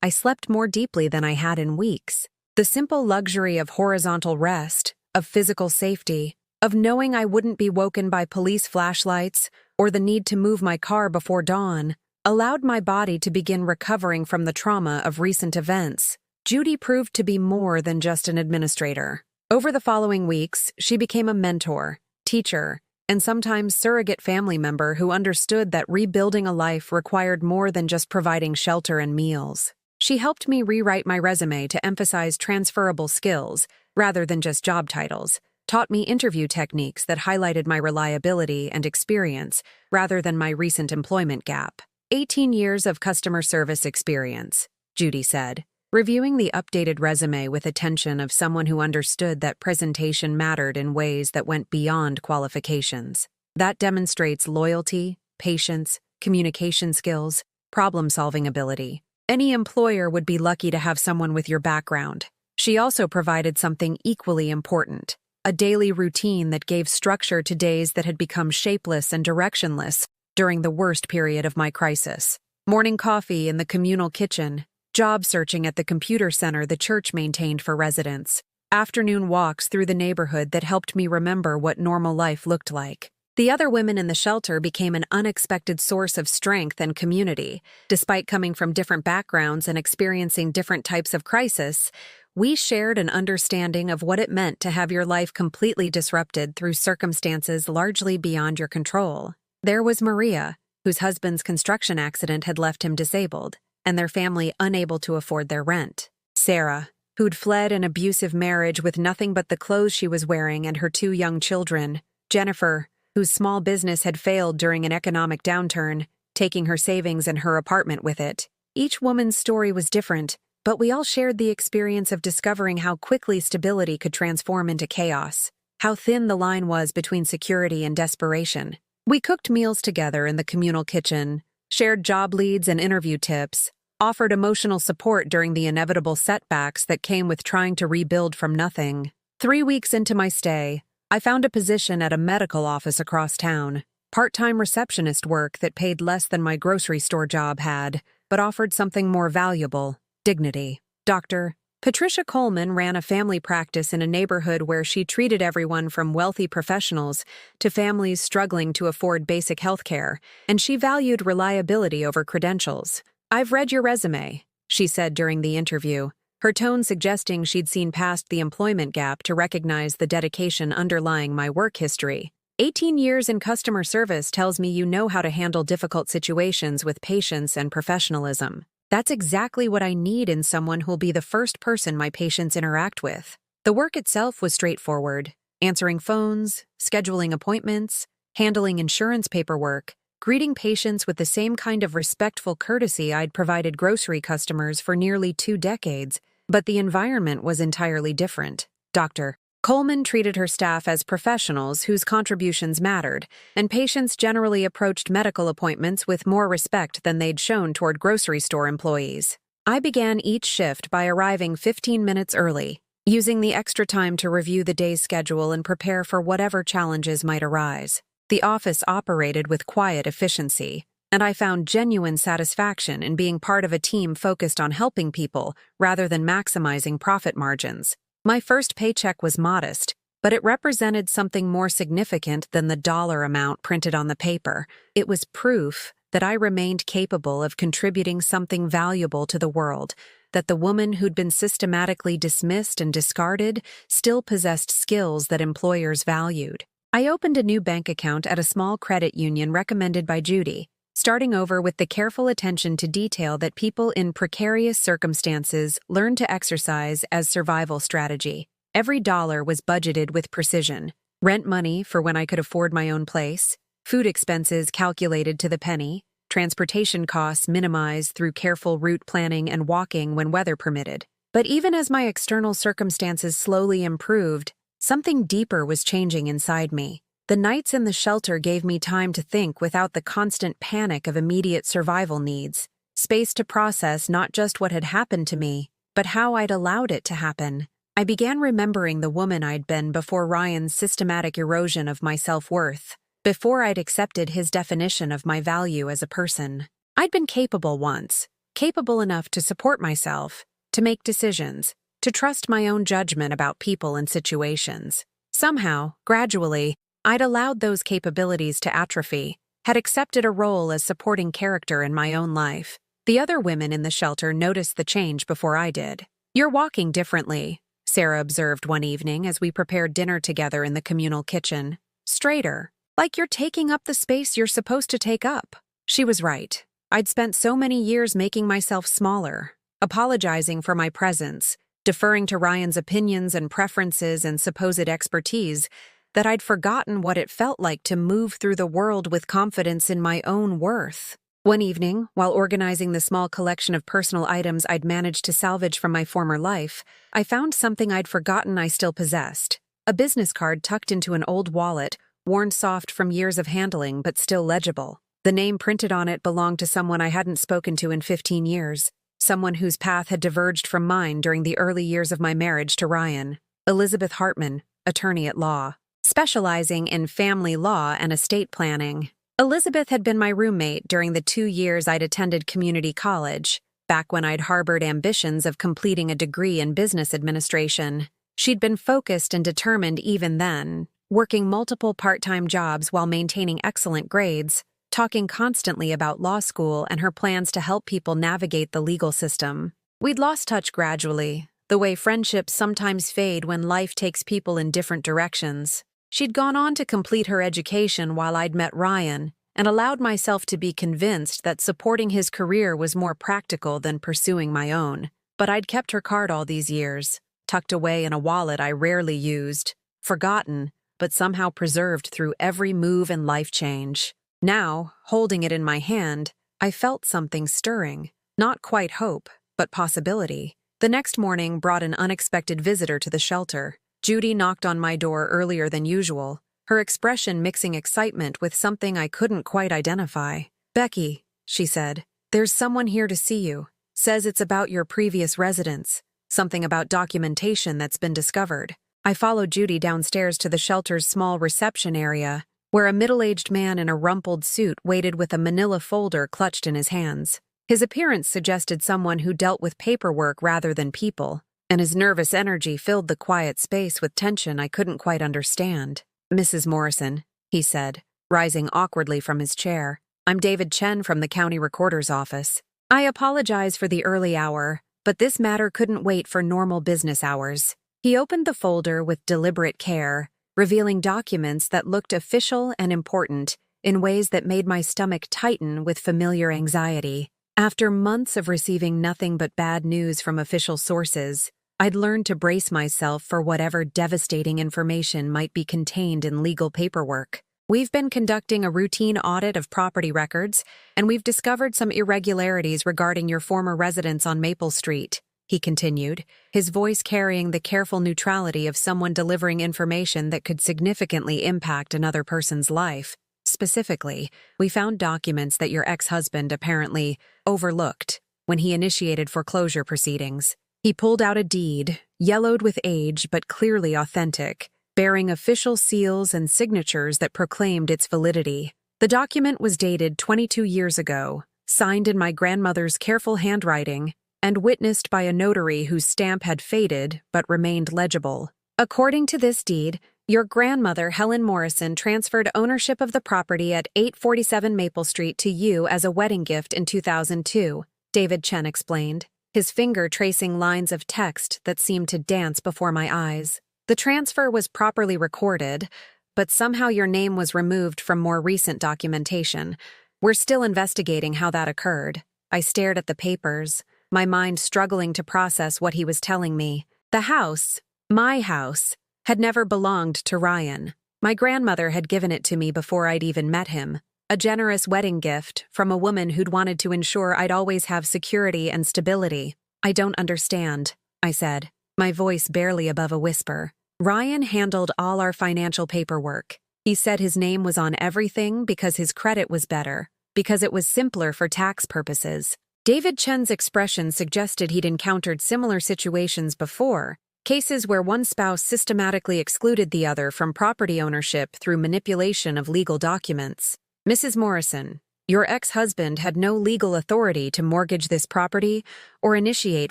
[SPEAKER 1] I slept more deeply than I had in weeks. The simple luxury of horizontal rest, of physical safety, of knowing I wouldn't be woken by police flashlights or the need to move my car before dawn, allowed my body to begin recovering from the trauma of recent events. Judy proved to be more than just an administrator. Over the following weeks, she became a mentor, teacher, and sometimes surrogate family member who understood that rebuilding a life required more than just providing shelter and meals. She helped me rewrite my resume to emphasize transferable skills rather than just job titles, taught me interview techniques that highlighted my reliability and experience rather than my recent employment gap. 18 years of customer service experience, Judy said, reviewing the updated resume with attention of someone who understood that presentation mattered in ways that went beyond qualifications. That demonstrates loyalty, patience, communication skills, problem-solving ability. Any employer would be lucky to have someone with your background. She also provided something equally important, a daily routine that gave structure to days that had become shapeless and directionless during the worst period of my crisis. Morning coffee in the communal kitchen, job searching at the computer center the church maintained for residents, afternoon walks through the neighborhood that helped me remember what normal life looked like. The other women in the shelter became an unexpected source of strength and community. Despite coming from different backgrounds and experiencing different types of crisis, we shared an understanding of what it meant to have your life completely disrupted through circumstances largely beyond your control. There was Maria, whose husband's construction accident had left him disabled, and their family unable to afford their rent. Sarah, who'd fled an abusive marriage with nothing but the clothes she was wearing and her 2 young children. Jennifer, whose small business had failed during an economic downturn, taking her savings and her apartment with it. Each woman's story was different, but we all shared the experience of discovering how quickly stability could transform into chaos, how thin the line was between security and desperation. We cooked meals together in the communal kitchen, shared job leads and interview tips, offered emotional support during the inevitable setbacks that came with trying to rebuild from nothing. 3 weeks into my stay, I found a position at a medical office across town, part-time receptionist work that paid less than my grocery store job had, but offered something more valuable: dignity. Dr. Patricia Coleman ran a family practice in a neighborhood where she treated everyone from wealthy professionals to families struggling to afford basic health care, and she valued reliability over credentials. "I've read your resume," she said during the interview, her tone suggesting she'd seen past the employment gap to recognize the dedication underlying my work history. 18 years in customer service tells me you know how to handle difficult situations with patience and professionalism. That's exactly what I need in someone who'll be the first person my patients interact with. The work itself was straightforward: answering phones, scheduling appointments, handling insurance paperwork, greeting patients with the same kind of respectful courtesy I'd provided grocery customers for nearly 2 decades. But the environment was entirely different. Dr. Coleman treated her staff as professionals whose contributions mattered, and patients generally approached medical appointments with more respect than they'd shown toward grocery store employees. I began each shift by arriving 15 minutes early, using the extra time to review the day's schedule and prepare for whatever challenges might arise. The office operated with quiet efficiency, and I found genuine satisfaction in being part of a team focused on helping people rather than maximizing profit margins. My first paycheck was modest, but it represented something more significant than the dollar amount printed on the paper. It was proof that I remained capable of contributing something valuable to the world, that the woman who'd been systematically dismissed and discarded still possessed skills that employers valued. I opened a new bank account at a small credit union recommended by Judy, starting over with the careful attention to detail that people in precarious circumstances learn to exercise as survival strategy. Every dollar was budgeted with precision: rent money for when I could afford my own place, food expenses calculated to the penny, transportation costs minimized through careful route planning and walking when weather permitted. But even as my external circumstances slowly improved, something deeper was changing inside me. The nights in the shelter gave me time to think without the constant panic of immediate survival needs, space to process not just what had happened to me, but how I'd allowed it to happen. I began remembering the woman I'd been before Ryan's systematic erosion of my self-worth, before I'd accepted his definition of my value as a person. I'd been capable once, capable enough to support myself, to make decisions, to trust my own judgment about people and situations. Somehow, gradually, I'd allowed those capabilities to atrophy, had accepted a role as supporting character in my own life. The other women in the shelter noticed the change before I did. "You're walking differently," Sarah observed one evening as we prepared dinner together in the communal kitchen. "Straighter, like you're taking up the space you're supposed to take up." She was right. I'd spent so many years making myself smaller, apologizing for my presence, deferring to Ryan's opinions and preferences and supposed expertise, that I'd forgotten what it felt like to move through the world with confidence in my own worth. One evening, while organizing the small collection of personal items I'd managed to salvage from my former life, I found something I'd forgotten I still possessed: a business card tucked into an old wallet, worn soft from years of handling but still legible. The name printed on it belonged to someone I hadn't spoken to in 15 years, someone whose path had diverged from mine during the early years of my marriage to Ryan: Elizabeth Hartman, attorney at law, specializing in family law and estate planning. Elizabeth had been my roommate during the 2 years I'd attended community college, back when I'd harbored ambitions of completing a degree in business administration. She'd been focused and determined even then, working multiple part-time jobs while maintaining excellent grades, talking constantly about law school and her plans to help people navigate the legal system. We'd lost touch gradually, the way friendships sometimes fade when life takes people in different directions. She'd gone on to complete her education while I'd met Ryan, and allowed myself to be convinced that supporting his career was more practical than pursuing my own. But I'd kept her card all these years, tucked away in a wallet I rarely used, forgotten, but somehow preserved through every move and life change. Now, holding it in my hand, I felt something stirring. Not quite hope, but possibility. The next morning brought an unexpected visitor to the shelter. Judy knocked on my door earlier than usual, her expression mixing excitement with something I couldn't quite identify. "Becky," she said. "There's someone here to see you. Says it's about your previous residence. Something about documentation that's been discovered." I followed Judy downstairs to the shelter's small reception area, where a middle-aged man in a rumpled suit waited with a manila folder clutched in his hands. His appearance suggested someone who dealt with paperwork rather than people, and his nervous energy filled the quiet space with tension I couldn't quite understand. "Mrs. Morrison," he said, rising awkwardly from his chair. "I'm David Chen from the county recorder's office. I apologize for the early hour, but this matter couldn't wait for normal business hours." He opened the folder with deliberate care, revealing documents that looked official and important in ways that made my stomach tighten with familiar anxiety. After months of receiving nothing but bad news from official sources, I'd learned to brace myself for whatever devastating information might be contained in legal paperwork. "We've been conducting a routine audit of property records, and we've discovered some irregularities regarding your former residence on Maple Street," he continued, his voice carrying the careful neutrality of someone delivering information that could significantly impact another person's life. "Specifically, we found documents that your ex-husband apparently overlooked when he initiated foreclosure proceedings. He pulled out a deed, yellowed with age but clearly authentic, bearing official seals and signatures that proclaimed its validity. The document was dated 22 years ago, signed in my grandmother's careful handwriting, and witnessed by a notary whose stamp had faded but remained legible. According to this deed, your grandmother, Helen Morrison, transferred ownership of the property at 847 Maple Street to you as a wedding gift in 2002, David Chen explained, his finger tracing lines of text that seemed to dance before my eyes. The transfer was properly recorded, but somehow your name was removed from more recent documentation. We're still investigating how that occurred. I stared at the papers, my mind struggling to process what he was telling me. The house, my house, had never belonged to Ryan. My grandmother had given it to me before I'd even met him. A generous wedding gift from a woman who'd wanted to ensure I'd always have security and stability. "I don't understand," I said, my voice barely above a whisper. "Ryan handled all our financial paperwork. He said his name was on everything because his credit was better, because it was simpler for tax purposes." David Chen's expression suggested he'd encountered similar situations before, cases where one spouse systematically excluded the other from property ownership through manipulation of legal documents. "Mrs. Morrison, your ex-husband had no legal authority to mortgage this property or initiate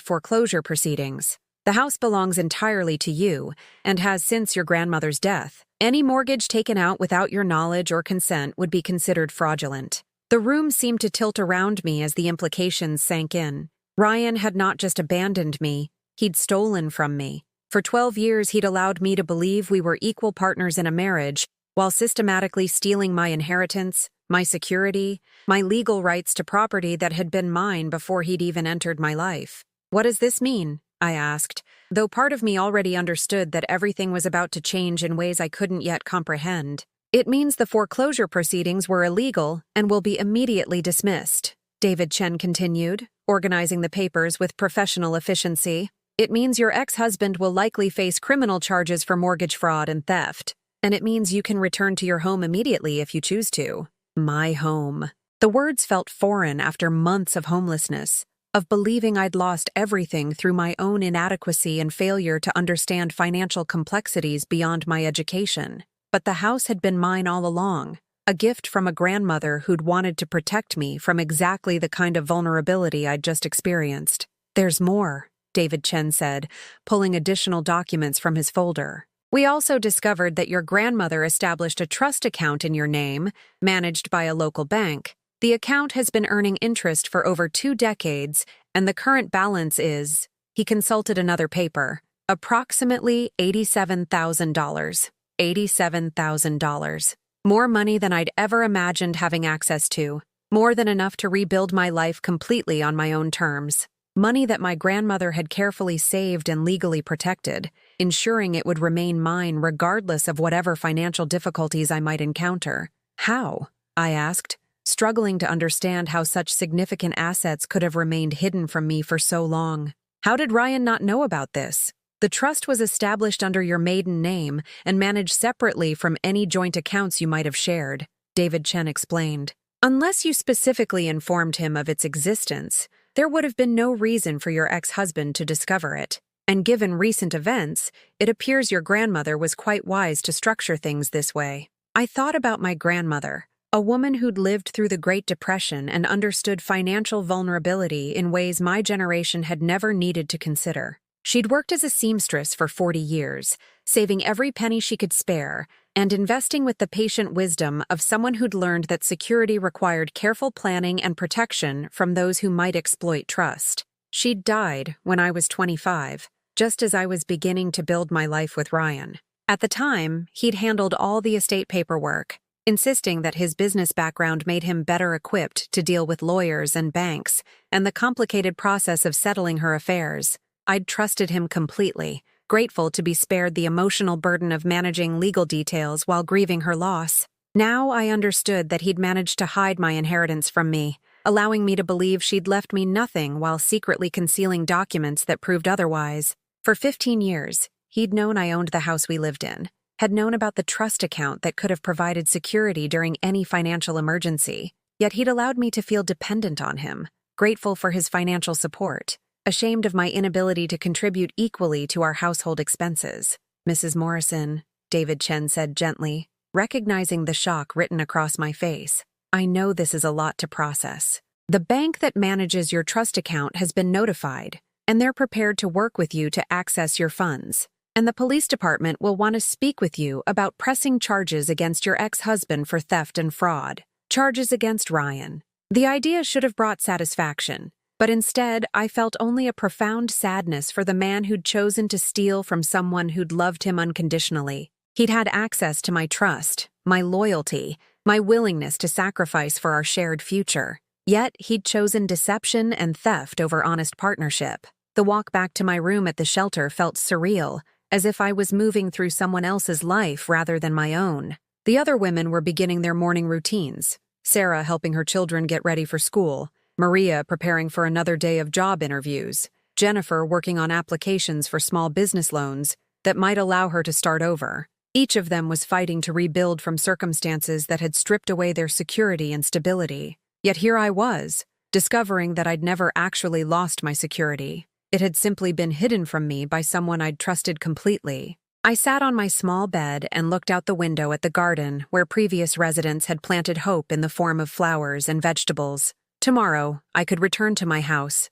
[SPEAKER 1] foreclosure proceedings. The house belongs entirely to you and has since your grandmother's death. Any mortgage taken out without your knowledge or consent would be considered fraudulent." The room seemed to tilt around me as the implications sank in. Ryan had not just abandoned me, he'd stolen from me. For 12 years, he'd allowed me to believe we were equal partners in a marriage, while systematically stealing my inheritance, my security, my legal rights to property that had been mine before he'd even entered my life. "What does this mean?" I asked, though part of me already understood that everything was about to change in ways I couldn't yet comprehend. "It means the foreclosure proceedings were illegal and will be immediately dismissed," David Chen continued, organizing the papers with professional efficiency. "It means your ex-husband will likely face criminal charges for mortgage fraud and theft, and it means you can return to your home immediately if you choose to." My home. The words felt foreign after months of homelessness, of believing I'd lost everything through my own inadequacy and failure to understand financial complexities beyond my education. But the house had been mine all along, a gift from a grandmother who'd wanted to protect me from exactly the kind of vulnerability I'd just experienced. "There's more," David Chen said, pulling additional documents from his folder. "We also discovered that your grandmother established a trust account in your name, managed by a local bank. The account has been earning interest for over 2 decades, and the current balance is," he consulted another paper, "approximately $87,000. $87,000. More money than I'd ever imagined having access to. More than enough to rebuild my life completely on my own terms. Money that my grandmother had carefully saved and legally protected, ensuring it would remain mine regardless of whatever financial difficulties I might encounter." "How?" I asked, struggling to understand how such significant assets could have remained hidden from me for so long. "How did Ryan not know about this? The trust was established under your maiden name and managed separately from any joint accounts you might have shared," David Chen explained. Unless you specifically informed him of its existence, there would have been no reason for your ex-husband to discover it. And given recent events, it appears your grandmother was quite wise to structure things this way. I thought about my grandmother, a woman who'd lived through the Great Depression and understood financial vulnerability in ways my generation had never needed to consider. She'd worked as a seamstress for 40 years, saving every penny she could spare, and investing with the patient wisdom of someone who'd learned that security required careful planning and protection from those who might exploit trust. She'd died when I was 25, just as I was beginning to build my life with Ryan. At the time, he'd handled all the estate paperwork, insisting that his business background made him better equipped to deal with lawyers and banks and the complicated process of settling her affairs. I'd trusted him completely, grateful to be spared the emotional burden of managing legal details while grieving her loss. Now I understood that he'd managed to hide my inheritance from me, allowing me to believe she'd left me nothing while secretly concealing documents that proved otherwise. For 15 years, he'd known I owned the house we lived in, had known about the trust account that could have provided security during any financial emergency, yet he'd allowed me to feel dependent on him, grateful for his financial support, ashamed of my inability to contribute equally to our household expenses. "Mrs. Morrison," David Chen said gently, recognizing the shock written across my face, "I know this is a lot to process. The bank that manages your trust account has been notified, and they're prepared to work with you to access your funds. And the police department will want to speak with you about pressing charges against your ex-husband for theft and fraud, charges against Ryan." The idea should have brought satisfaction, but instead I felt only a profound sadness for the man who'd chosen to steal from someone who'd loved him unconditionally. He'd had access to my trust, my loyalty, my willingness to sacrifice for our shared future. Yet he'd chosen deception and theft over honest partnership. The walk back to my room at the shelter felt surreal, as if I was moving through someone else's life rather than my own. The other women were beginning their morning routines, Sarah helping her children get ready for school, Maria preparing for another day of job interviews, Jennifer working on applications for small business loans that might allow her to start over. Each of them was fighting to rebuild from circumstances that had stripped away their security and stability. Yet here I was, discovering that I'd never actually lost my security. It had simply been hidden from me by someone I'd trusted completely. I sat on my small bed and looked out the window at the garden where previous residents had planted hope in the form of flowers and vegetables. Tomorrow, I could return to my house,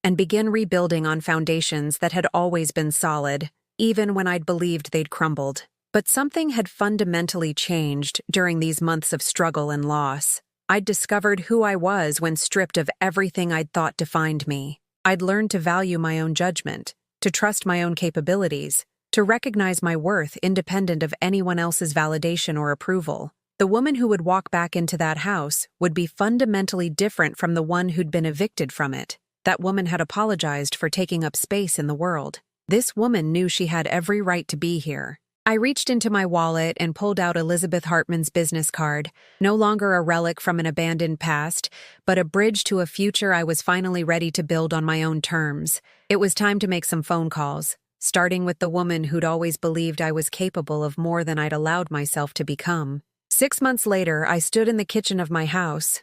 [SPEAKER 1] and begin rebuilding on foundations that had always been solid, even when I'd believed they'd crumbled. But something had fundamentally changed during these months of struggle and loss. I'd discovered who I was when stripped of everything I'd thought defined me. I'd learned to value my own judgment, to trust my own capabilities, to recognize my worth independent of anyone else's validation or approval. The woman who would walk back into that house would be fundamentally different from the one who'd been evicted from it. That woman had apologized for taking up space in the world. This woman knew she had every right to be here. I reached into my wallet and pulled out Elizabeth Hartman's business card, no longer a relic from an abandoned past, but a bridge to a future I was finally ready to build on my own terms. It was time to make some phone calls, starting with the woman who'd always believed I was capable of more than I'd allowed myself to become. 6 months later, I stood in the kitchen of my house,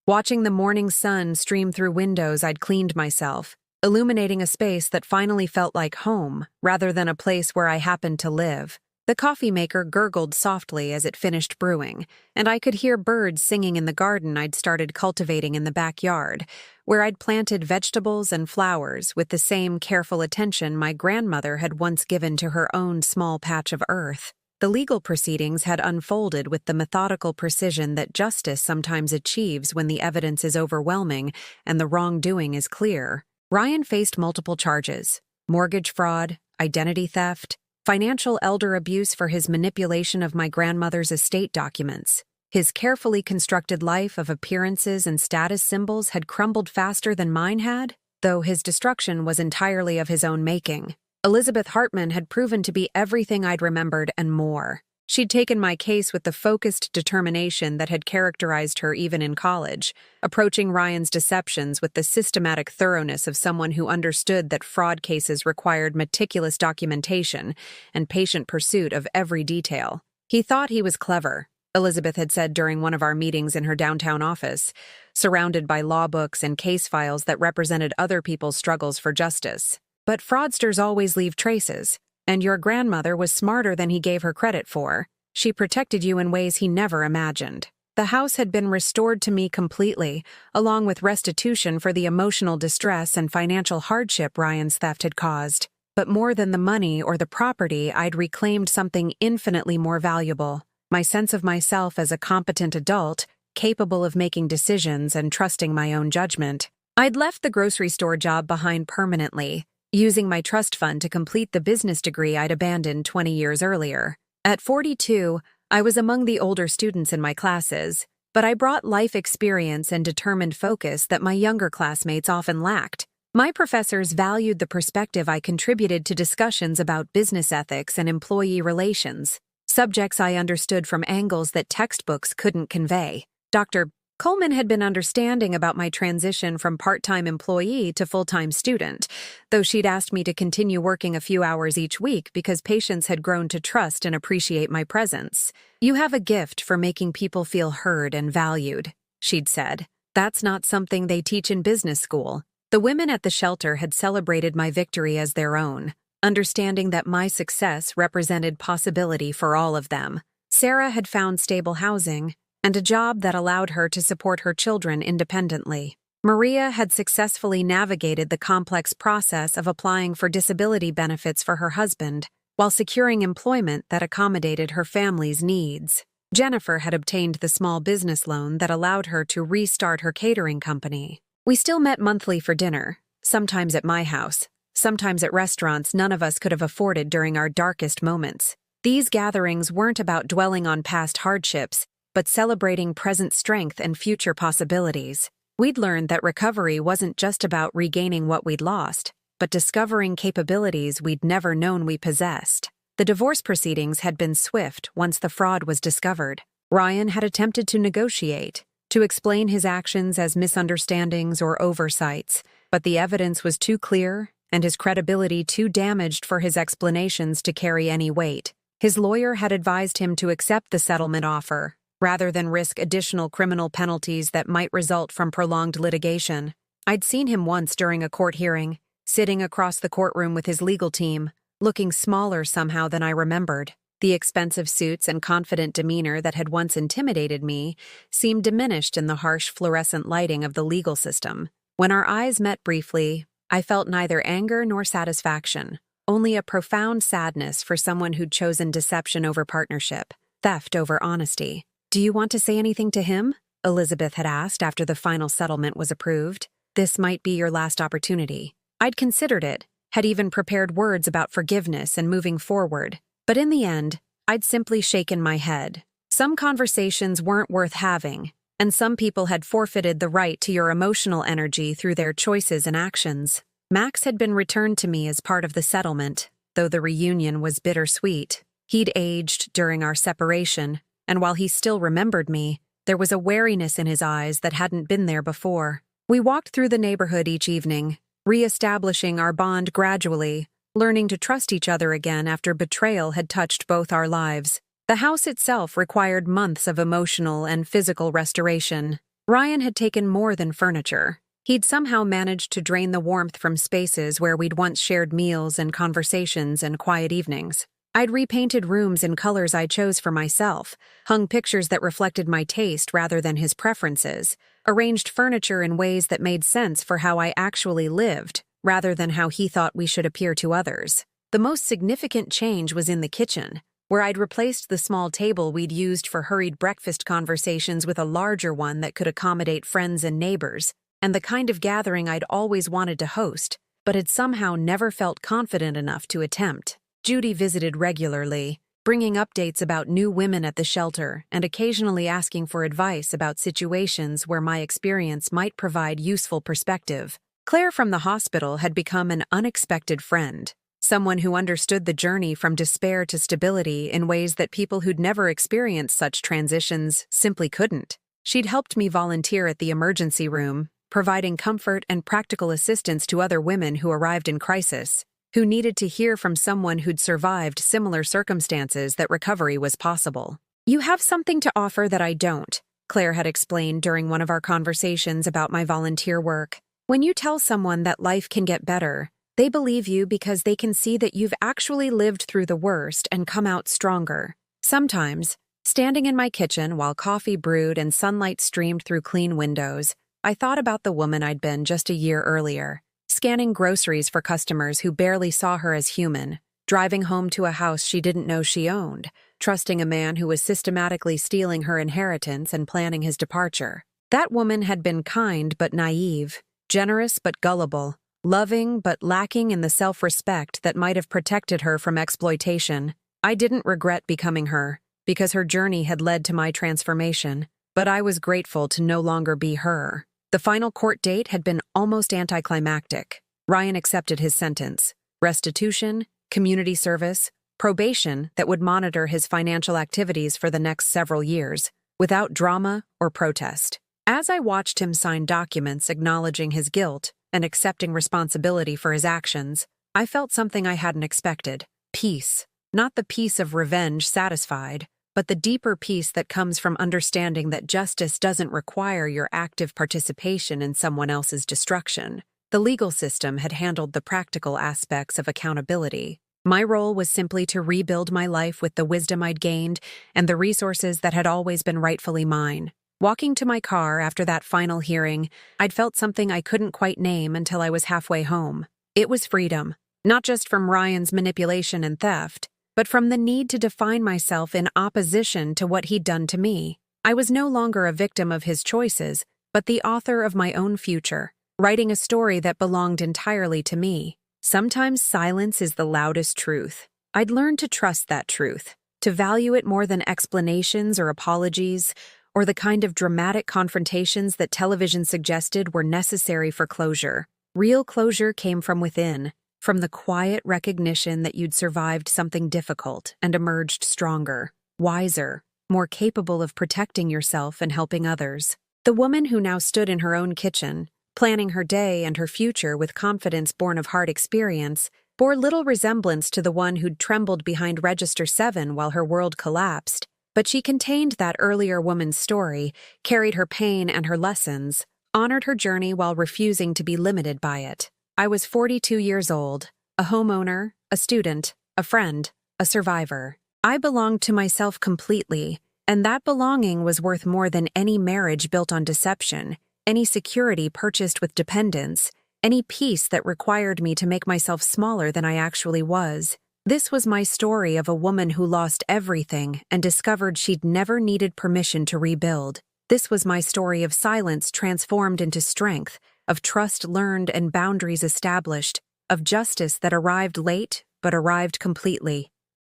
[SPEAKER 1] watching the morning sun stream through windows I'd cleaned myself, illuminating a space that finally felt like home, rather than a place where I happened to live. The coffee maker gurgled softly as it finished brewing, and I could hear birds singing in the garden I'd started cultivating in the backyard, where I'd planted vegetables and flowers with the same careful attention my grandmother had once given to her own small patch of earth. The legal proceedings had unfolded with the methodical precision that justice sometimes achieves when the evidence is overwhelming and the wrongdoing is clear. Ryan faced multiple charges: mortgage fraud, identity theft, financial elder abuse for his manipulation of my grandmother's estate documents. His carefully constructed life of appearances and status symbols had crumbled faster than mine had, though his destruction was entirely of his own making. Elizabeth Hartman had proven to be everything I'd remembered and more. She'd taken my case with the focused determination that had characterized her even in college, approaching Ryan's deceptions with the systematic thoroughness of someone who understood that fraud cases required meticulous documentation and patient pursuit of every detail. He thought he was clever, Elizabeth had said during one of our meetings in her downtown office, surrounded by law books and case files that represented other people's struggles for justice. But fraudsters always leave traces, and your grandmother was smarter than he gave her credit for. She protected you in ways he never imagined. The house had been restored to me completely, along with restitution for the emotional distress and financial hardship Ryan's theft had caused. But more than the money or the property, I'd reclaimed something infinitely more valuable: my sense of myself as a competent adult, capable of making decisions and trusting my own judgment. I'd left the grocery store job behind permanently, using my trust fund to complete the business degree I'd abandoned 20 years earlier. At 42, I was among the older students in my classes, but I brought life experience and determined focus that my younger classmates often lacked. My professors valued the perspective I contributed to discussions about business ethics and employee relations, subjects I understood from angles that textbooks couldn't convey. Dr. Coleman had been understanding about my transition from part-time employee to full-time student, though she'd asked me to continue working a few hours each week because patients had grown to trust and appreciate my presence. "You have a gift for making people feel heard and valued," she'd said. "That's not something they teach in business school." The women at the shelter had celebrated my victory as their own, understanding that my success represented possibility for all of them. Sarah had found stable housing and a job that allowed her to support her children independently. Maria had successfully navigated the complex process of applying for disability benefits for her husband, while securing employment that accommodated her family's needs. Jennifer had obtained the small business loan that allowed her to restart her catering company. We still met monthly for dinner, sometimes at my house, sometimes at restaurants none of us could have afforded during our darkest moments. These gatherings weren't about dwelling on past hardships, but celebrating present strength and future possibilities. We'd learned that recovery wasn't just about regaining what we'd lost, but discovering capabilities we'd never known we possessed. The divorce proceedings had been swift once the fraud was discovered. Ryan had attempted to negotiate, to explain his actions as misunderstandings or oversights, but the evidence was too clear and his credibility too damaged for his explanations to carry any weight. His lawyer had advised him to accept the settlement offer, rather than risk additional criminal penalties that might result from prolonged litigation. I'd seen him once during a court hearing, sitting across the courtroom with his legal team, looking smaller somehow than I remembered. The expensive suits and confident demeanor that had once intimidated me seemed diminished in the harsh fluorescent lighting of the legal system. When our eyes met briefly, I felt neither anger nor satisfaction, only a profound sadness for someone who'd chosen deception over partnership, theft over honesty. "Do you want to say anything to him?" Elizabeth had asked after the final settlement was approved. "This might be your last opportunity." I'd considered it, had even prepared words about forgiveness and moving forward, but in the end, I'd simply shaken my head. Some conversations weren't worth having, and some people had forfeited the right to your emotional energy through their choices and actions. Max had been returned to me as part of the settlement, though the reunion was bittersweet. He'd aged during our separation, and while he still remembered me, there was a wariness in his eyes that hadn't been there before. We walked through the neighborhood each evening, re-establishing our bond gradually, learning to trust each other again after betrayal had touched both our lives. The house itself required months of emotional and physical restoration. Ryan had taken more than furniture. He'd somehow managed to drain the warmth from spaces where we'd once shared meals and conversations and quiet evenings. I'd repainted rooms in colors I chose for myself, hung pictures that reflected my taste rather than his preferences, arranged furniture in ways that made sense for how I actually lived, rather than how he thought we should appear to others. The most significant change was in the kitchen, where I'd replaced the small table we'd used for hurried breakfast conversations with a larger one that could accommodate friends and neighbors, and the kind of gathering I'd always wanted to host, but had somehow never felt confident enough to attempt. Judy visited regularly, bringing updates about new women at the shelter and occasionally asking for advice about situations where my experience might provide useful perspective. Claire from the hospital had become an unexpected friend, someone who understood the journey from despair to stability in ways that people who'd never experienced such transitions simply couldn't. She'd helped me volunteer at the emergency room, providing comfort and practical assistance to other women who arrived in crisis, who needed to hear from someone who'd survived similar circumstances that recovery was possible. "You have something to offer that I don't," Claire had explained during one of our conversations about my volunteer work. "When you tell someone that life can get better, they believe you because they can see that you've actually lived through the worst and come out stronger." Sometimes, standing in my kitchen while coffee brewed and sunlight streamed through clean windows, I thought about the woman I'd been just a year earlier, scanning groceries for customers who barely saw her as human, driving home to a house she didn't know she owned, trusting a man who was systematically stealing her inheritance and planning his departure. That woman had been kind but naive, generous but gullible, loving but lacking in the self-respect that might have protected her from exploitation. I didn't regret becoming her, because her journey had led to my transformation, but I was grateful to no longer be her. The final court date had been almost anticlimactic. Ryan accepted his sentence: restitution, community service, probation that would monitor his financial activities for the next several years, without drama or protest. As I watched him sign documents acknowledging his guilt and accepting responsibility for his actions, I felt something I hadn't expected: peace. Not the peace of revenge satisfied, but the deeper peace that comes from understanding that justice doesn't require your active participation in someone else's destruction. The legal system had handled the practical aspects of accountability. My role was simply to rebuild my life with the wisdom I'd gained and the resources that had always been rightfully mine. Walking to my car after that final hearing, I'd felt something I couldn't quite name until I was halfway home. It was freedom, not just from Ryan's manipulation and theft, but from the need to define myself in opposition to what he'd done to me. I was no longer a victim of his choices, but the author of my own future, writing a story that belonged entirely to me. Sometimes silence is the loudest truth. I'd learned to trust that truth, to value it more than explanations or apologies, or the kind of dramatic confrontations that television suggested were necessary for closure. Real closure came from within, from the quiet recognition that you'd survived something difficult and emerged stronger, wiser, more capable of protecting yourself and helping others. The woman who now stood in her own kitchen, planning her day and her future with confidence born of hard experience, bore little resemblance to the one who'd trembled behind Register 7 while her world collapsed. But she contained that earlier woman's story, carried her pain and her lessons, honored her journey while refusing to be limited by it. I was 42 years old, a homeowner, a student, a friend, a survivor. I belonged to myself completely, and that belonging was worth more than any marriage built on deception, any security purchased with dependence, any peace that required me to make myself smaller than I actually was. This was my story of a woman who lost everything and discovered she'd never needed permission to rebuild. This was my story of silence transformed into strength, of trust learned and boundaries established, of justice that arrived late but arrived completely.